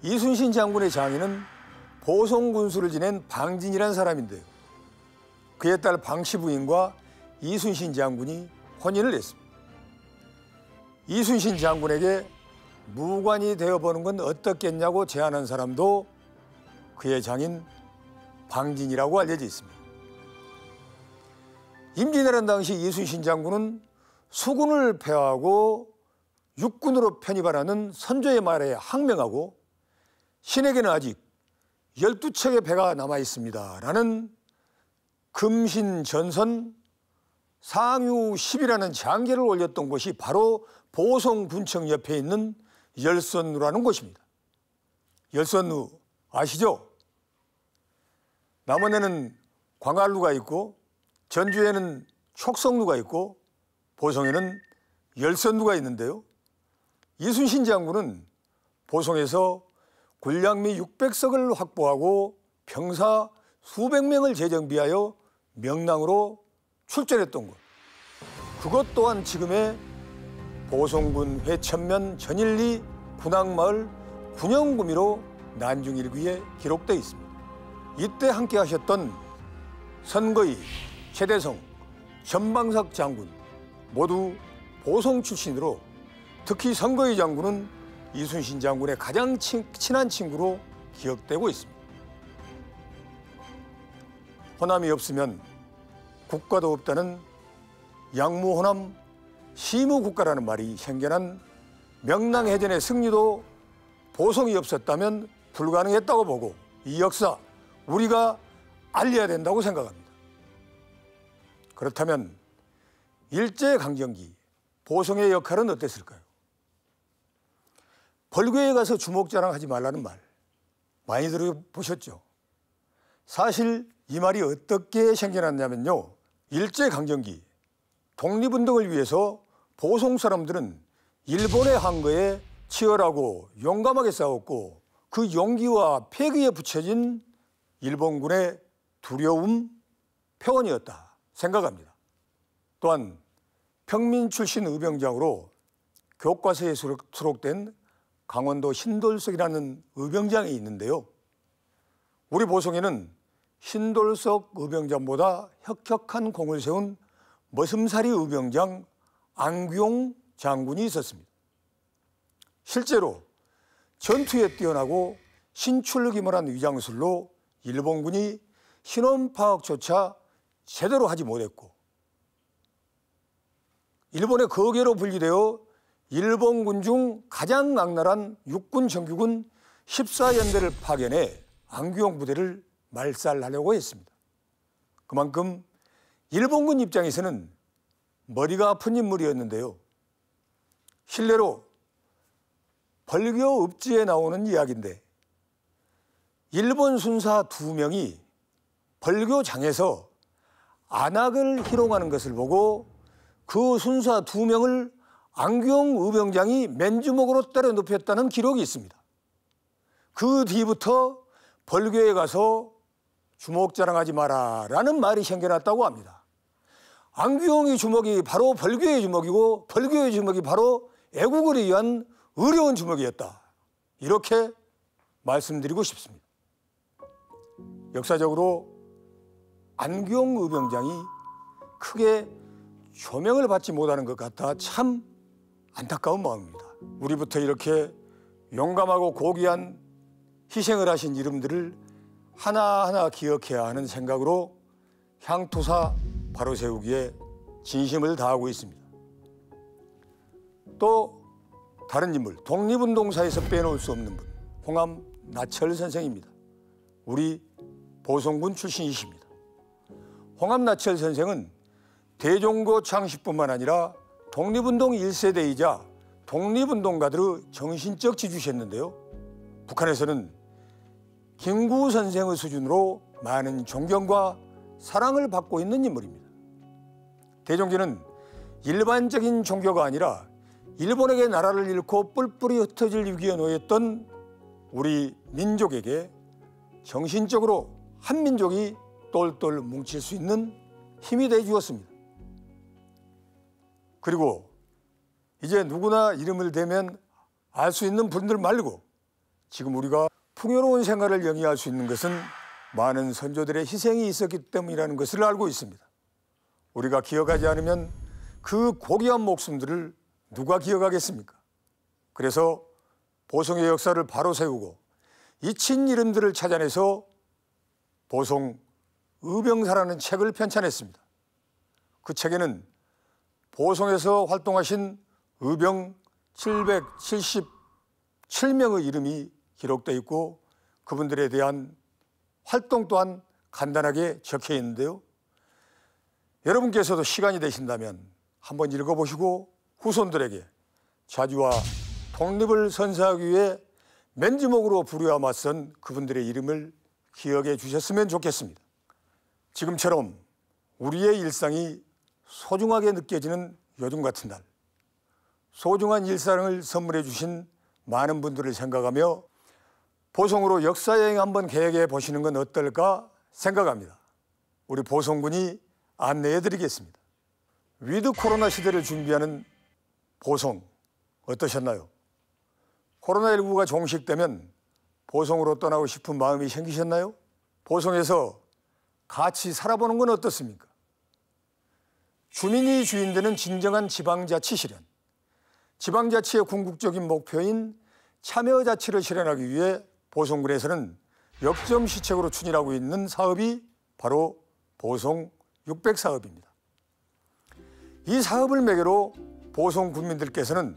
이순신 장군의 장인은 보성 군수를 지낸 방진이라는 사람인데요. 그의 딸 방씨 부인과 이순신 장군이 혼인을 했습니다. 이순신 장군에게 무관이 되어보는 건 어떻겠냐고 제안한 사람도 그의 장인 방진이라고 알려져 있습니다. 임진왜란 당시 이순신 장군은 수군을 폐하고 육군으로 편입하라는 선조의 말에 항명하고 신에게는 아직 12척의 배가 남아 있습니다 라는 금신전선 상유 10이라는 장계를 올렸던 곳이 바로 보성군청 옆에 있는 열선루라는 곳입니다. 열선루 아시죠? 남원에는 광안루가 있고 전주에는 촉성루가 있고 보성에는 열선루가 있는데요. 이순신 장군은 보성에서 군량미 600석을 확보하고 병사 수백 명을 재정비하여 명랑으로 출전했던 것. 그것 또한 지금의 보성군 회천면 전일리 군악마을 군영구미로 난중일기에 기록되어 있습니다. 이때 함께 하셨던 선거의, 최대성, 전방석 장군 모두 보성 출신으로 특히 선거의 장군은 이순신 장군의 가장 친한 친구로 기억되고 있습니다. 호남이 없으면 국가도 없다는 양무호남 시무국가라는 말이 생겨난 명랑해전의 승리도 보성이 없었다면 불가능했다고 보고 이 역사 우리가 알려야 된다고 생각합니다. 그렇다면 일제강점기 보성의 역할은 어땠을까요? 벌교에 가서 주목자랑하지 말라는 말 많이 들어보셨죠? 사실 이 말이 어떻게 생겨났냐면요. 일제강점기 독립운동을 위해서 보성 사람들은 일본의 항거에 치열하고 용감하게 싸웠고 그 용기와 패기에 붙여진 일본군의 두려움 표현이었다 생각합니다. 또한 평민 출신 의병장으로 교과서에 수록된 강원도 신돌석이라는 의병장이 있는데요. 우리 보성에는 신돌석 의병장보다 혁혁한 공을 세운 머슴살이 의병장 안규용 장군이 있었습니다. 실제로 전투에 뛰어나고 신출기몰한 위장술로 일본군이 신원 파악조차 제대로 하지 못했고 일본의 거계로 분리되어 일본군 중 가장 악랄한 육군 정규군 14연대를 파견해 안규용 부대를 말살하려고 했습니다. 그만큼 일본군 입장에서는 머리가 아픈 인물이었는데요. 실례로 벌교 읍지에 나오는 이야기인데 일본 순사 2명이 벌교장에서 안악을 희롱하는 것을 보고 그 순사 2명을 안규용 의병장이 맨주먹으로 때려 눕혔다는 기록이 있습니다. 그 뒤부터 벌교에 가서 주먹자랑하지 마라 라는 말이 생겨났다고 합니다. 안규용의 주먹이 바로 벌교의 주먹이고 벌교의 주먹이 바로 애국을 위한 어려운 주먹이었다. 이렇게 말씀드리고 싶습니다. 역사적으로 안규용 의병장이 크게 조명을 받지 못하는 것 같아 참 안타까운 마음입니다. 우리부터 이렇게 용감하고 고귀한 희생을 하신 이름들을 하나하나 기억해야 하는 생각으로 향토사 바로 세우기에 진심을 다하고 있습니다. 또 다른 인물, 독립운동사에서 빼놓을 수 없는 분, 홍암 나철 선생입니다. 우리 보성군 출신이십니다. 홍암 나철 선생은 대종고 창시뿐만 아니라 독립운동 1세대이자 독립운동가들의 정신적 지주셨는데요. 북한에서는 김구 선생의 수준으로 많은 존경과 사랑을 받고 있는 인물입니다. 대종기는 일반적인 종교가 아니라 일본에게 나라를 잃고 뿔뿔이 흩어질 위기에 놓였던 우리 민족에게 정신적으로 한 민족이 똘똘 뭉칠 수 있는 힘이 돼 주었습니다. 그리고 이제 누구나 이름을 대면 알 수 있는 분들 말고 지금 우리가 풍요로운 생활을 영위할 수 있는 것은 많은 선조들의 희생이 있었기 때문이라는 것을 알고 있습니다. 우리가 기억하지 않으면 그 고귀한 목숨들을 누가 기억하겠습니까? 그래서 보성의 역사를 바로 세우고 잊힌 이름들을 찾아내서 보성 의병사라는 책을 편찬했습니다. 그 책에는 보성에서 활동하신 의병 777명의 이름이 기록되어 있고 그분들에 대한 활동 또한 간단하게 적혀 있는데요. 여러분께서도 시간이 되신다면 한번 읽어보시고 후손들에게 자주와 독립을 선사하기 위해 맨주먹으로 부류와 맞선 그분들의 이름을 기억해 주셨으면 좋겠습니다. 지금처럼 우리의 일상이 소중하게 느껴지는 요즘 같은 날, 소중한 일상을 선물해 주신 많은 분들을 생각하며 보성으로 역사여행 한번 계획해 보시는 건 어떨까 생각합니다. 우리 보성군이 안내해 드리겠습니다. 위드 코로나 시대를 준비하는 보성 어떠셨나요? 코로나19가 종식되면 보성으로 떠나고 싶은 마음이 생기셨나요? 보성에서 같이 살아보는 건 어떻습니까? 주민이 주인되는 진정한 지방자치 실현, 지방자치의 궁극적인 목표인 참여자치를 실현하기 위해 보성군에서는 역점시책으로 추진하고 있는 사업이 바로 보성 600 사업입니다. 이 사업을 매개로 보성 군민들께서는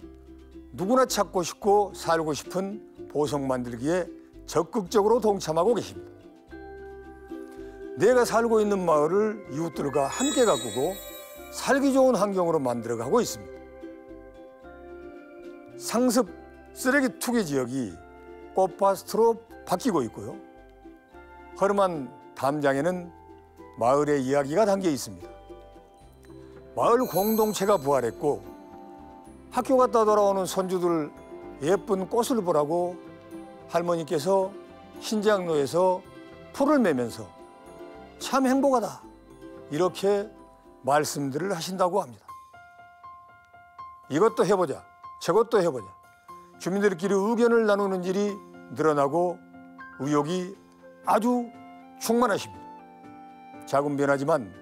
누구나 찾고 싶고 살고 싶은 보성 만들기에 적극적으로 동참하고 계십니다. 내가 살고 있는 마을을 이웃들과 함께 가꾸고 살기 좋은 환경으로 만들어가고 있습니다. 상습 쓰레기 투기 지역이 꽃밭으로 바뀌고 있고요. 허름한 담장에는 마을의 이야기가 담겨 있습니다. 마을 공동체가 부활했고 학교 갔다 돌아오는 손주들 예쁜 꽃을 보라고 할머니께서 신장로에서 풀을 매면서 참 행복하다 이렇게 말씀들을 하신다고 합니다. 이것도 해보자, 저것도 해보자. 주민들끼리 의견을 나누는 일이 늘어나고 의욕이 아주 충만하십니다. 작은 변화지만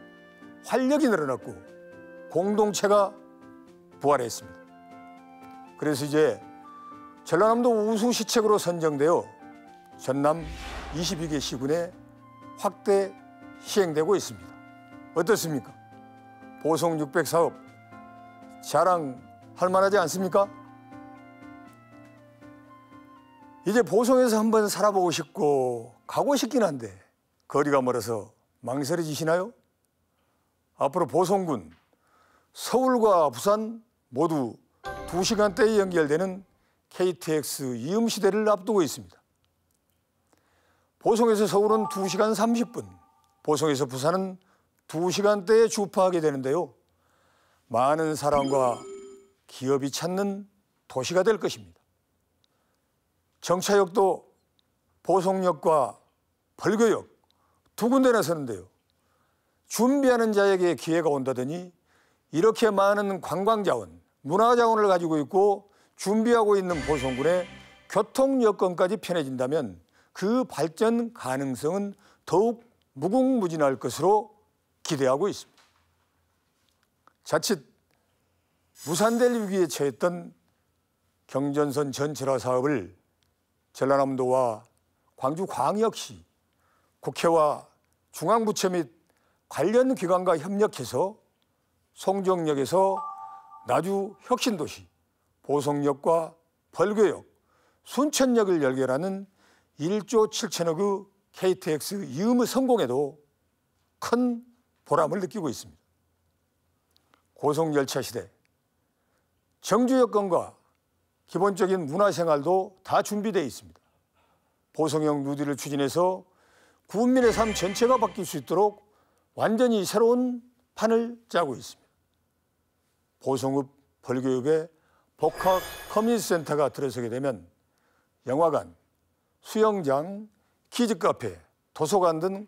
활력이 늘어났고 공동체가 부활했습니다. 그래서 이제 전라남도 우수시책으로 선정되어 전남 22개 시군에 확대 시행되고 있습니다. 어떻습니까? 보성 600 사업 자랑할 만하지 않습니까? 이제 보성에서 한번 살아보고 싶고 가고 싶긴 한데 거리가 멀어서 망설여지시나요? 앞으로 보성군, 서울과 부산 모두 2시간대에 연결되는 KTX 이음시대를 앞두고 있습니다. 보성에서 서울은 2시간 30분, 보성에서 부산은 2시간대에 주파하게 되는데요. 많은 사람과 기업이 찾는 도시가 될 것입니다. 정차역도 보성역과 벌교역 두 군데나 서는데요. 준비하는 자에게 기회가 온다더니 이렇게 많은 관광자원, 문화자원을 가지고 있고 준비하고 있는 보성군의 교통 여건까지 편해진다면 그 발전 가능성은 더욱 무궁무진할 것으로 기대하고 있습니다. 자칫 무산될 위기에 처했던 경전선 전철화 사업을 전라남도와 광주광역시, 국회와 중앙부처 및 관련 기관과 협력해서 송정역에서 나주 혁신도시, 보성역과 벌교역, 순천역을 연결하는 1조 7천억의 KTX 이음의 성공에도 큰 보람을 느끼고 있습니다. 고속열차 시대, 정주 여건과 기본적인 문화생활도 다 준비되어 있습니다. 보성형 누디를 추진해서 군민의 삶 전체가 바뀔 수 있도록 완전히 새로운 판을 짜고 있습니다. 보성읍 벌교육에 복합 커뮤니티센터가 들어서게 되면 영화관, 수영장, 키즈카페, 도서관 등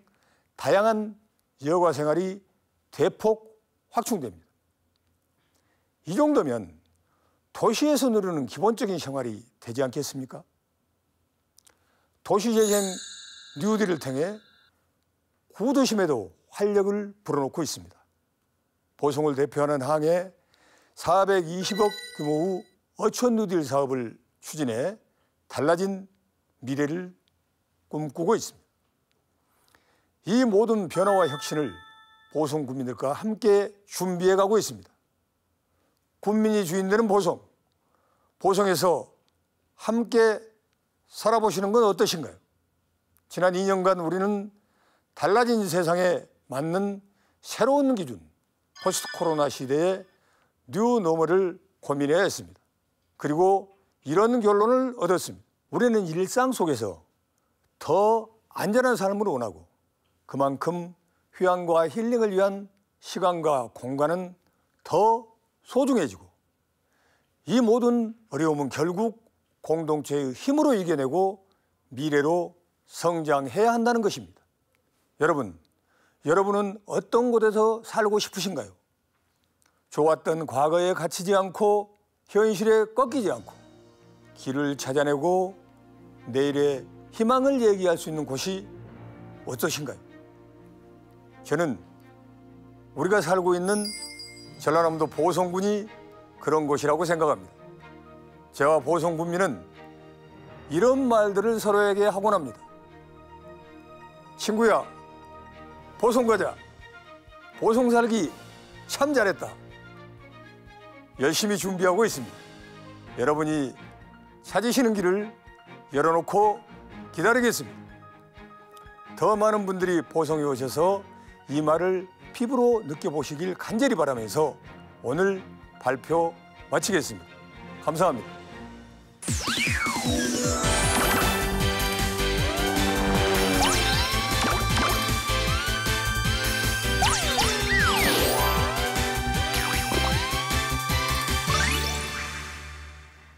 다양한 여가 생활이 대폭 확충됩니다. 이 정도면 도시에서 누리는 기본적인 생활이 되지 않겠습니까? 도시재생 뉴딜을 통해 구도심에도 활력을 불어넣고 있습니다. 보성을 대표하는 항에 420억 규모의 어촌 뉴딜 사업을 추진해 달라진 미래를 꿈꾸고 있습니다. 이 모든 변화와 혁신을 보성 군민들과 함께 준비해 가고 있습니다. 군민이 주인되는 보성, 보성에서 함께 살아보시는 건 어떠신가요? 지난 2년간 우리는 달라진 세상에 맞는 새로운 기준, 포스트 코로나 시대의 뉴 노멀을 고민해야 했습니다. 그리고 이런 결론을 얻었습니다. 우리는 일상 속에서 더 안전한 삶을 원하고 그만큼 휴양과 힐링을 위한 시간과 공간은 더 소중해지고 이 모든 어려움은 결국 공동체의 힘으로 이겨내고 미래로 성장해야 한다는 것입니다. 여러분은 어떤 곳에서 살고 싶으신가요? 좋았던 과거에 갇히지 않고 현실에 꺾이지 않고 길을 찾아내고 내일의 희망을 얘기할 수 있는 곳이 어떠신가요? 저는 우리가 살고 있는 전라남도 보성군이 그런 곳이라고 생각합니다. 저와 보성군민은 이런 말들을 서로에게 하곤 합니다. 친구야, 보성 가자. 보성 살기 참 잘했다. 열심히 준비하고 있습니다. 여러분이 찾으시는 길을 열어놓고 기다리겠습니다. 더 많은 분들이 보성에 오셔서 이 말을 피부로 느껴보시길 간절히 바라면서 오늘 발표 마치겠습니다. 감사합니다.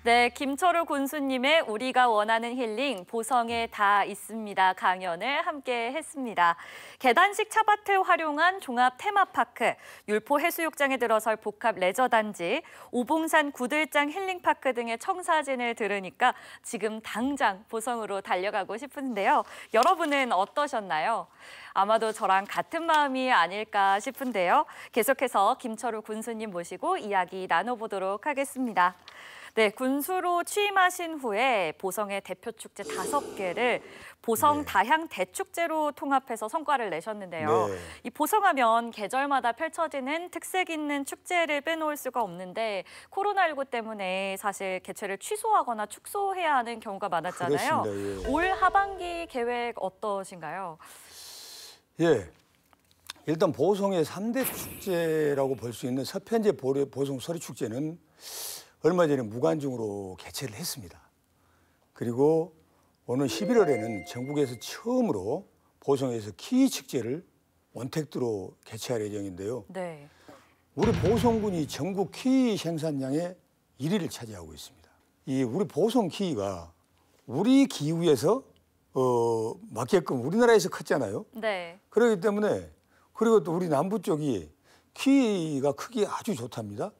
네, 김철우 군수님의 우리가 원하는 힐링 보성에 다 있습니다 강연을 함께 했습니다. 계단식 차밭을 활용한 종합 테마파크, 율포 해수욕장에 들어설 복합 레저단지, 오봉산 구들장 힐링파크 등의 청사진을 들으니까 지금 당장 보성으로 달려가고 싶은데요. 여러분은 어떠셨나요? 아마도 저랑 같은 마음이 아닐까 싶은데요. 계속해서 김철우 군수님 모시고 이야기 나눠보도록 하겠습니다. 네, 군수로 취임하신 후에 보성의 대표 축제 5개를 보성 다향 대축제로 통합해서 성과를 내셨는데요. 네. 이 보성하면 계절마다 펼쳐지는 특색 있는 축제를 빼놓을 수가 없는데 코로나19 때문에 사실 개최를 취소하거나 축소해야 하는 경우가 많았잖아요. 그렇습니다. 예. 올 하반기 계획 어떠신가요? 예, 일단 보성의 3대 축제라고 볼 수 있는 서편제 보성 서리축제는 얼마 전에 무관중으로 개최를 했습니다. 그리고 오는 11월에는 전국에서 처음으로 보성에서 키위 축제를 원택트로 개최할 예정인데요. 네. 우리 보성군이 전국 키위 생산량의 1위를 차지하고 있습니다. 이 우리 보성 키위가 우리 기후에서 맞게끔 우리나라에서 컸잖아요. 네. 그렇기 때문에 그리고 또 우리 남부 쪽이 키위가 크기 아주 좋답니다.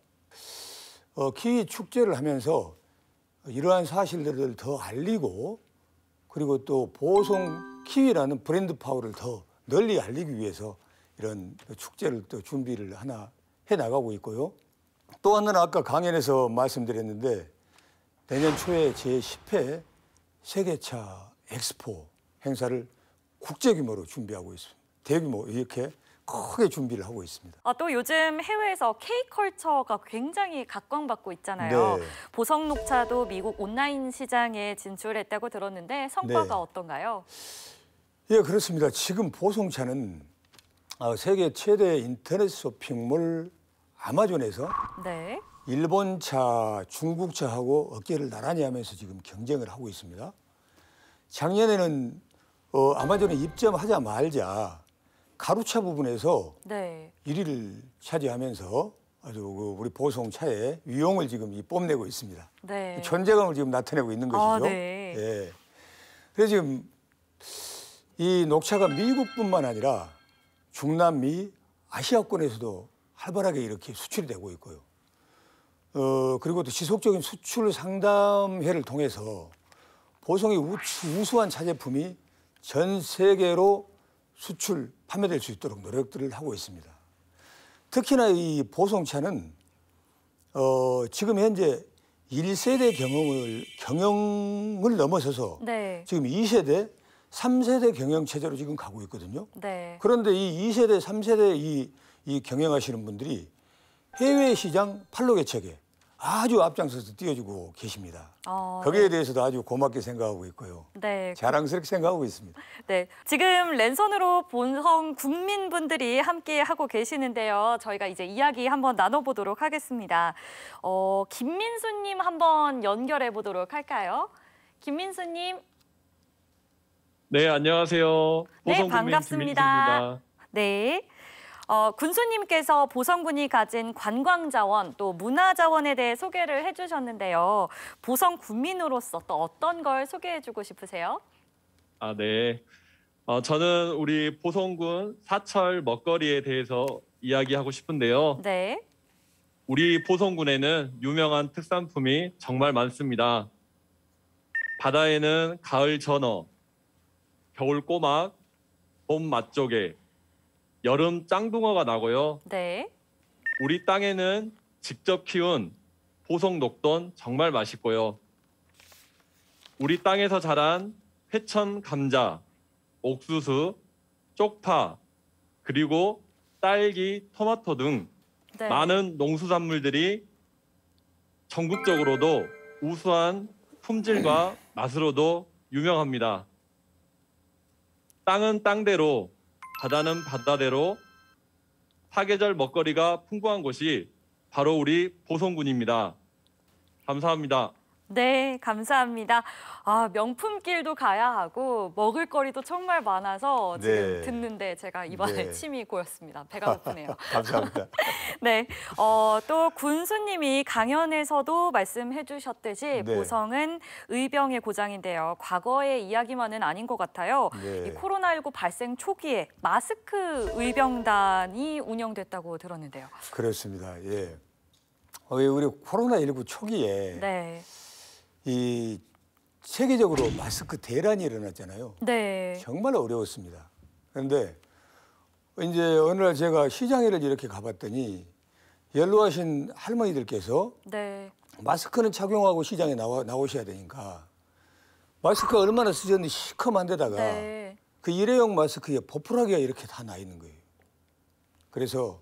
키위 축제를 하면서 이러한 사실들을 더 알리고 그리고 또 보성 키위라는 브랜드 파워를 더 널리 알리기 위해서 이런 축제를 또 준비를 하나 해나가고 있고요. 또 하나는 아까 강연에서 말씀드렸는데 내년 초에 제10회 세계차 엑스포 행사를 국제 규모로 준비하고 있습니다. 대규모 이렇게 크게 준비를 하고 있습니다. 또 요즘 해외에서 K컬처가 굉장히 각광받고 있잖아요. 네. 보성 녹차도 미국 온라인 시장에 진출했다고 들었는데 성과가 네. 어떤가요? 예, 그렇습니다. 지금 보성차는 세계 최대 인터넷 쇼핑몰 아마존에서 네. 일본차, 중국차하고 어깨를 나란히 하면서 지금 경쟁을 하고 있습니다. 작년에는 아마존에 입점하자마자 가루차 부분에서 네. 1위를 차지하면서 아주 우리 보성차의 위용을 지금 뽐내고 있습니다. 네. 존재감을 지금 나타내고 있는 것이죠. 네. 예. 그래서 지금 이 녹차가 미국뿐만 아니라 중남미, 아시아권에서도 활발하게 이렇게 수출이 되고 있고요. 그리고 또 지속적인 수출 상담회를 통해서 보성의 우수한 차 제품이 전 세계로 수출, 판매될 수 있도록 노력들을 하고 있습니다. 특히나 이 보성차는 지금 현재 1세대 경영을 넘어서서 네. 지금 2세대, 3세대 경영 체제로 지금 가고 있거든요. 네. 그런데 이 2세대, 3세대 이 경영하시는 분들이 해외 시장 판로 개척에 아주 앞장서서 뛰어주고 계십니다. 거기에 네. 대해서도 아주 고맙게 생각하고 있고요. 네. 자랑스럽게 생각하고 있습니다. 네, 지금 랜선으로 보성 국민분들이 함께 하고 계시는데요. 저희가 이제 이야기 한번 나눠보도록 하겠습니다. 김민수님 한번 연결해 보도록 할까요? 김민수님. 네, 안녕하세요. 네, 보성군민 반갑습니다. 김민수입니다. 네. 군수님께서 보성군이 가진 관광자원 또 문화자원에 대해 소개를 해주셨는데요. 보성 군민으로서 또 어떤 걸 소개해주고 싶으세요? 네. 저는 우리 보성군 사철 먹거리에 대해서 이야기하고 싶은데요. 네. 우리 보성군에는 유명한 특산품이 정말 많습니다. 바다에는 가을 전어, 겨울 꼬막, 봄 맛조개, 여름 짱둥어가 나고요. 네. 우리 땅에는 직접 키운 보성 녹돈 정말 맛있고요. 우리 땅에서 자란 회천 감자, 옥수수, 쪽파, 그리고 딸기, 토마토 등 네. 많은 농수산물들이 전국적으로도 우수한 품질과 맛으로도 유명합니다. 땅은 땅대로, 바다는 바다대로 사계절 먹거리가 풍부한 곳이 바로 우리 보성군입니다. 감사합니다. 네, 감사합니다. 명품길도 가야 하고 먹을거리도 정말 많아서 지금 네. 듣는데 제가 이번에 네. 침이 고였습니다. 배가 고프네요. 감사합니다. 네, 또 군수님이 강연에서도 말씀해 주셨듯이 네. 보성은 의병의 고장인데요. 과거의 이야기만은 아닌 것 같아요. 네. 이 코로나19 발생 초기에 마스크 의병단이 운영됐다고 들었는데요. 그렇습니다. 예. 우리 코로나19 초기에 네. 이 세계적으로 마스크 대란이 일어났잖아요. 네. 정말 어려웠습니다. 그런데 이제 어느 날 제가 시장에를 이렇게 가봤더니 연로하신 할머니들께서 네. 마스크는 착용하고 시장에 나오셔야 되니까 마스크가 얼마나 쓰셨는지 시커먼 데다가 네. 그 일회용 마스크에 보풀하기가 이렇게 다 나 있는 거예요. 그래서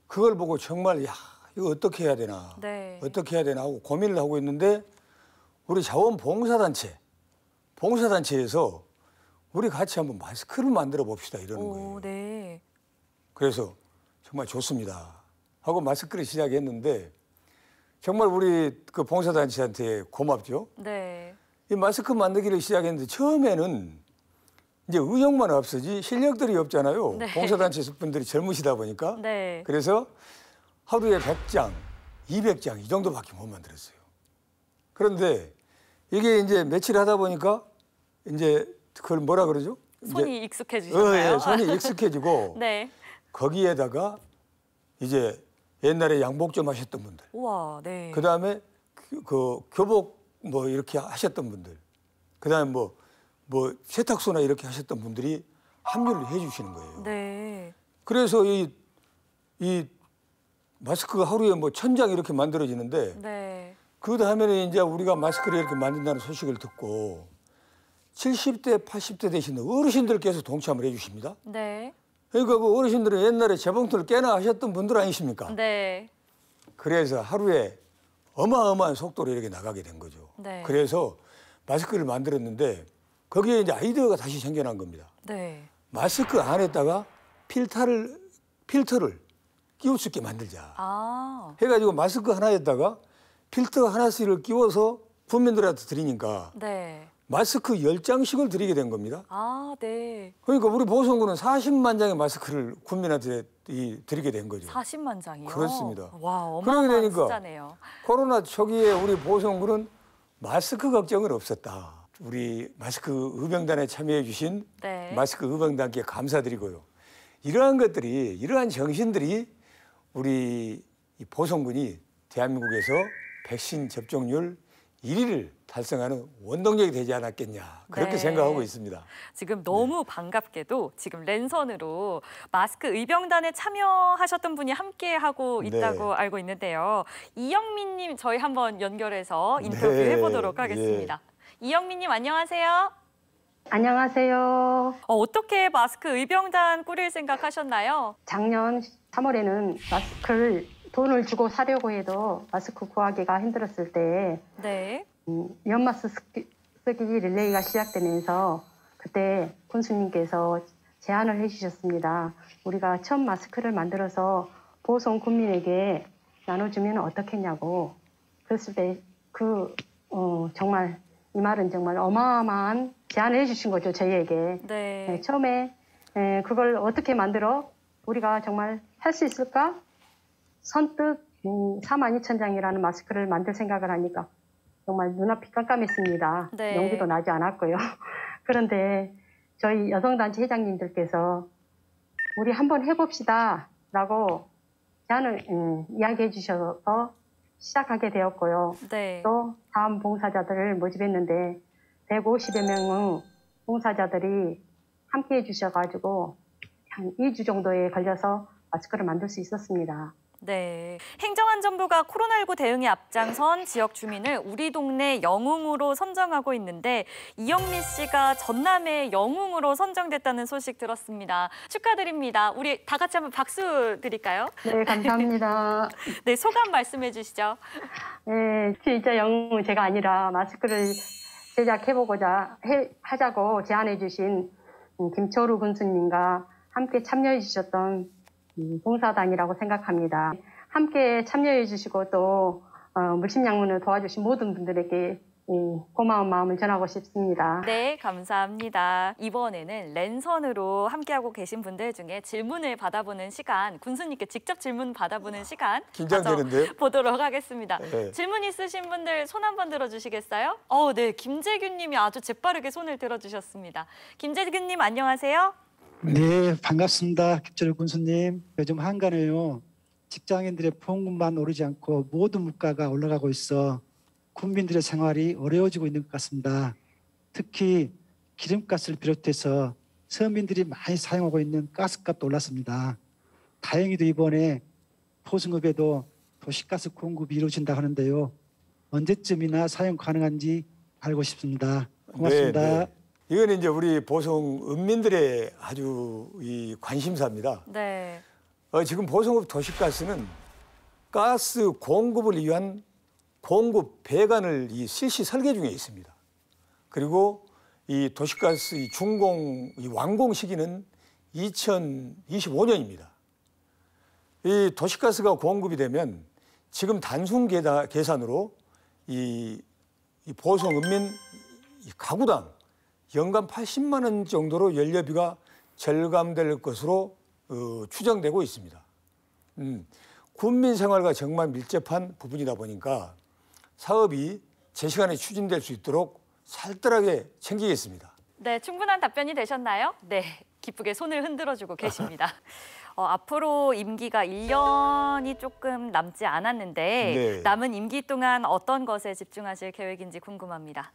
그걸 보고 정말 야 이거 어떻게 해야 되나 네. 어떻게 해야 되나 하고 고민을 하고 있는데 우리 자원봉사단체에서 우리 같이 한번 마스크를 만들어 봅시다 이러는 거예요. 네. 그래서 정말 좋습니다 하고 마스크를 시작했는데 정말 우리 그 봉사단체한테 고맙죠. 네. 이 마스크 만들기를 시작했는데 처음에는 이제 의욕만 없어지 실력들이 없잖아요. 네. 봉사단체 분들이 젊으시다 보니까. 네. 그래서 하루에 100장, 200장 이 정도밖에 못 만들었어요. 그런데 이게 이제 며칠 하다 보니까 이제 그걸 뭐라 그러죠? 손이 익숙해지셨나요? 예, 손이 익숙해지고 네. 거기에다가 이제 옛날에 양복 좀 하셨던 분들, 우와, 네. 그다음에 그 교복 뭐 이렇게 하셨던 분들, 그다음에 뭐 세탁소나 이렇게 하셨던 분들이 합류를 해주시는 거예요. 네. 그래서 이 마스크가 하루에 뭐 1000장 이렇게 만들어지는데 네. 그 다음에는 이제 우리가 마스크를 이렇게 만든다는 소식을 듣고 70대, 80대 되신 어르신들께서 동참을 해주십니다. 네. 그러니까 그 어르신들은 옛날에 재봉틀을 깨나 하셨던 분들 아니십니까? 네. 그래서 하루에 어마어마한 속도로 이렇게 나가게 된 거죠. 네. 그래서 마스크를 만들었는데 거기에 이제 아이디어가 다시 생겨난 겁니다. 네. 마스크 안에다가 필터를 끼울 수 있게 만들자. 해가지고 마스크 하나에다가 필터 하나씩을 끼워서 국민들한테 드리니까 네. 마스크 10장씩을 드리게 된 겁니다. 네. 그러니까 우리 보성군은 40만 장의 마스크를 국민한테 드리게 된 거죠. 40만 장이요? 그렇습니다. 와, 그러게 어마어마한 되니까 숫자네요. 코로나 초기에 우리 보성군은 마스크 걱정은 없었다. 우리 마스크 의병단에 참여해 주신 네. 마스크 의병단께 감사드리고요. 이러한 정신들이 우리 이 보성군이 대한민국에서 백신 접종률 1위를 달성하는 원동력이 되지 않았겠냐 그렇게 네. 생각하고 있습니다. 지금 너무 반갑게도 지금 랜선으로 마스크 의병단에 참여하셨던 분이 함께하고 있다고 네. 알고 있는데요. 이영민님 저희 한번 연결해서 인터뷰 네. 해보도록 하겠습니다. 이영민님 안녕하세요. 안녕하세요. 어떻게 마스크 의병단 꾸릴 생각하셨나요? 작년 3월에는 마스크를 돈을 주고 사려고 해도 마스크 구하기가 힘들었을 때 네. 연마스 쓰기 릴레이가 시작되면서 그때 군수님께서 제안을 해주셨습니다. 우리가 처음 마스크를 만들어서 보성 국민에게 나눠주면 어떻겠냐고. 그랬을 때 정말 이 말은 정말 어마어마한 제안을 해주신 거죠, 저희에게. 네. 처음에 그걸 어떻게 만들어 우리가 정말 할 수 있을까? 선뜻 42,000장이라는 마스크를 만들 생각을 하니까 정말 눈앞이 깜깜했습니다. 네. 용기도 나지 않았고요. 그런데 저희 여성단체 회장님들께서 우리 한번 해봅시다 라고 제안을 이야기해 주셔서 시작하게 되었고요. 네. 또 다음 봉사자들을 모집했는데 150여 명의 봉사자들이 함께 해주셔가지고 한 2주 정도에 걸려서 마스크를 만들 수 있었습니다. 네. 행정안전부가 코로나19 대응에 앞장선 지역 주민을 우리 동네 영웅으로 선정하고 있는데 이영미 씨가 전남의 영웅으로 선정됐다는 소식 들었습니다. 축하드립니다. 우리 다 같이 한번 박수 드릴까요? 네, 감사합니다. 네, 소감 말씀해 주시죠. 네, 진짜 영웅은 제가 아니라 마스크를 제작해보고자 하자고 제안해 주신 김철우 군수님과 함께 참여해 주셨던 봉사단이라고 생각합니다. 함께 참여해 주시고 또 물심양면을 도와주신 모든 분들에게 고마운 마음을 전하고 싶습니다. 네, 감사합니다. 이번에는 랜선으로 함께하고 계신 분들 중에 질문을 받아보는 시간, 군수님께 직접 질문 받아보는 시간 긴장되는데요? 보도록 하겠습니다. 네. 질문 있으신 분들 손 한번 들어주시겠어요? 네, 김재균 님이 아주 재빠르게 손을 들어주셨습니다. 김재균 님 안녕하세요. 네, 반갑습니다. 김철우 군수님. 요즘 한간에요. 직장인들의 보험금만 오르지 않고 모든 물가가 올라가고 있어 국민들의 생활이 어려워지고 있는 것 같습니다. 특히 기름가스를 비롯해서 서민들이 많이 사용하고 있는 가스값도 올랐습니다. 다행히도 이번에 보성읍에도 도시가스 공급이 이루어진다고 하는데요. 언제쯤이나 사용 가능한지 알고 싶습니다. 고맙습니다. 네, 네. 이건 이제 우리 보성 읍민들의 아주 이 관심사입니다. 네. 지금 보성읍 도시가스는 가스 공급을 위한 공급 배관을 이 실시 설계 중에 있습니다. 그리고 이 도시가스 이 준공 이 완공 시기는 2025년입니다. 이 도시가스가 공급이 되면 지금 단순 계산으로 이 보성 읍민 가구당 연간 80만 원 정도로 연료비가 절감될 것으로 추정되고 있습니다. 군민 생활과 정말 밀접한 부분이다 보니까 사업이 제 시간에 추진될 수 있도록 살뜰하게 챙기겠습니다. 네, 충분한 답변이 되셨나요? 네, 기쁘게 손을 흔들어주고 계십니다. 앞으로 임기가 1년이 조금 남지 않았는데 네. 남은 임기 동안 어떤 것에 집중하실 계획인지 궁금합니다.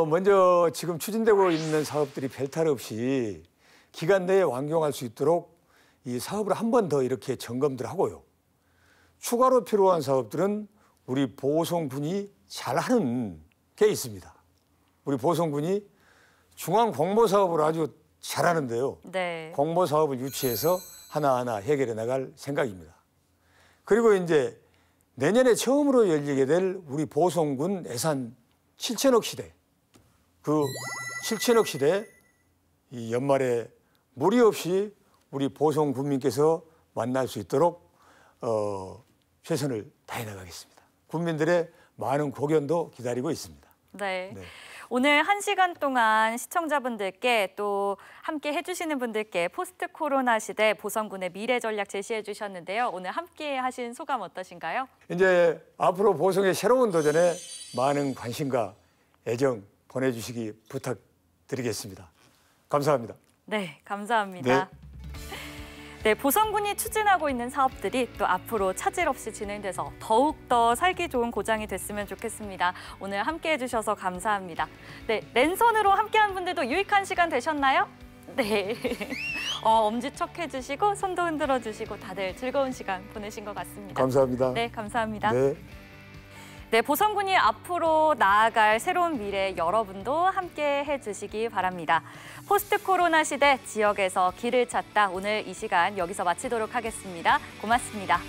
먼저 지금 추진되고 있는 사업들이 별탈 없이 기간 내에 완공할 수 있도록 이 사업을 한 번 더 이렇게 점검들 하고요. 추가로 필요한 사업들은 우리 보성군이 잘하는 게 있습니다. 우리 보성군이 중앙 공모 사업을 아주 잘하는데요. 네. 공모 사업을 유치해서 하나하나 해결해 나갈 생각입니다. 그리고 이제 내년에 처음으로 열리게 될 우리 보성군 예산 7천억 시대, 그 7천억 시대 이 연말에 무리 없이 우리 보성 군민께서 만날 수 있도록 최선을 다해 나가겠습니다. 국민들의 많은 고견도 기다리고 있습니다. 네. 네. 오늘 1시간 동안 시청자분들께 또 함께 해주시는 분들께 포스트 코로나 시대 보성군의 미래 전략 제시해 주셨는데요. 오늘 함께 하신 소감 어떠신가요? 이제 앞으로 보성의 새로운 도전에 많은 관심과 애정 보내주시기 부탁드리겠습니다. 감사합니다. 네, 감사합니다. 네, 보성군이 추진하고 있는 사업들이 또 앞으로 차질 없이 진행돼서 더욱더 살기 좋은 고장이 됐으면 좋겠습니다. 오늘 함께해 주셔서 감사합니다. 네, 랜선으로 함께한 분들도 유익한 시간 되셨나요? 네. 엄지척 해주시고 손도 흔들어 주시고 다들 즐거운 시간 보내신 것 같습니다. 감사합니다. 네, 감사합니다. 네. 네, 보성군이 앞으로 나아갈 새로운 미래 여러분도 함께 해주시기 바랍니다. 포스트 코로나 시대 지역에서 길을 찾다 오늘 이 시간 여기서 마치도록 하겠습니다. 고맙습니다.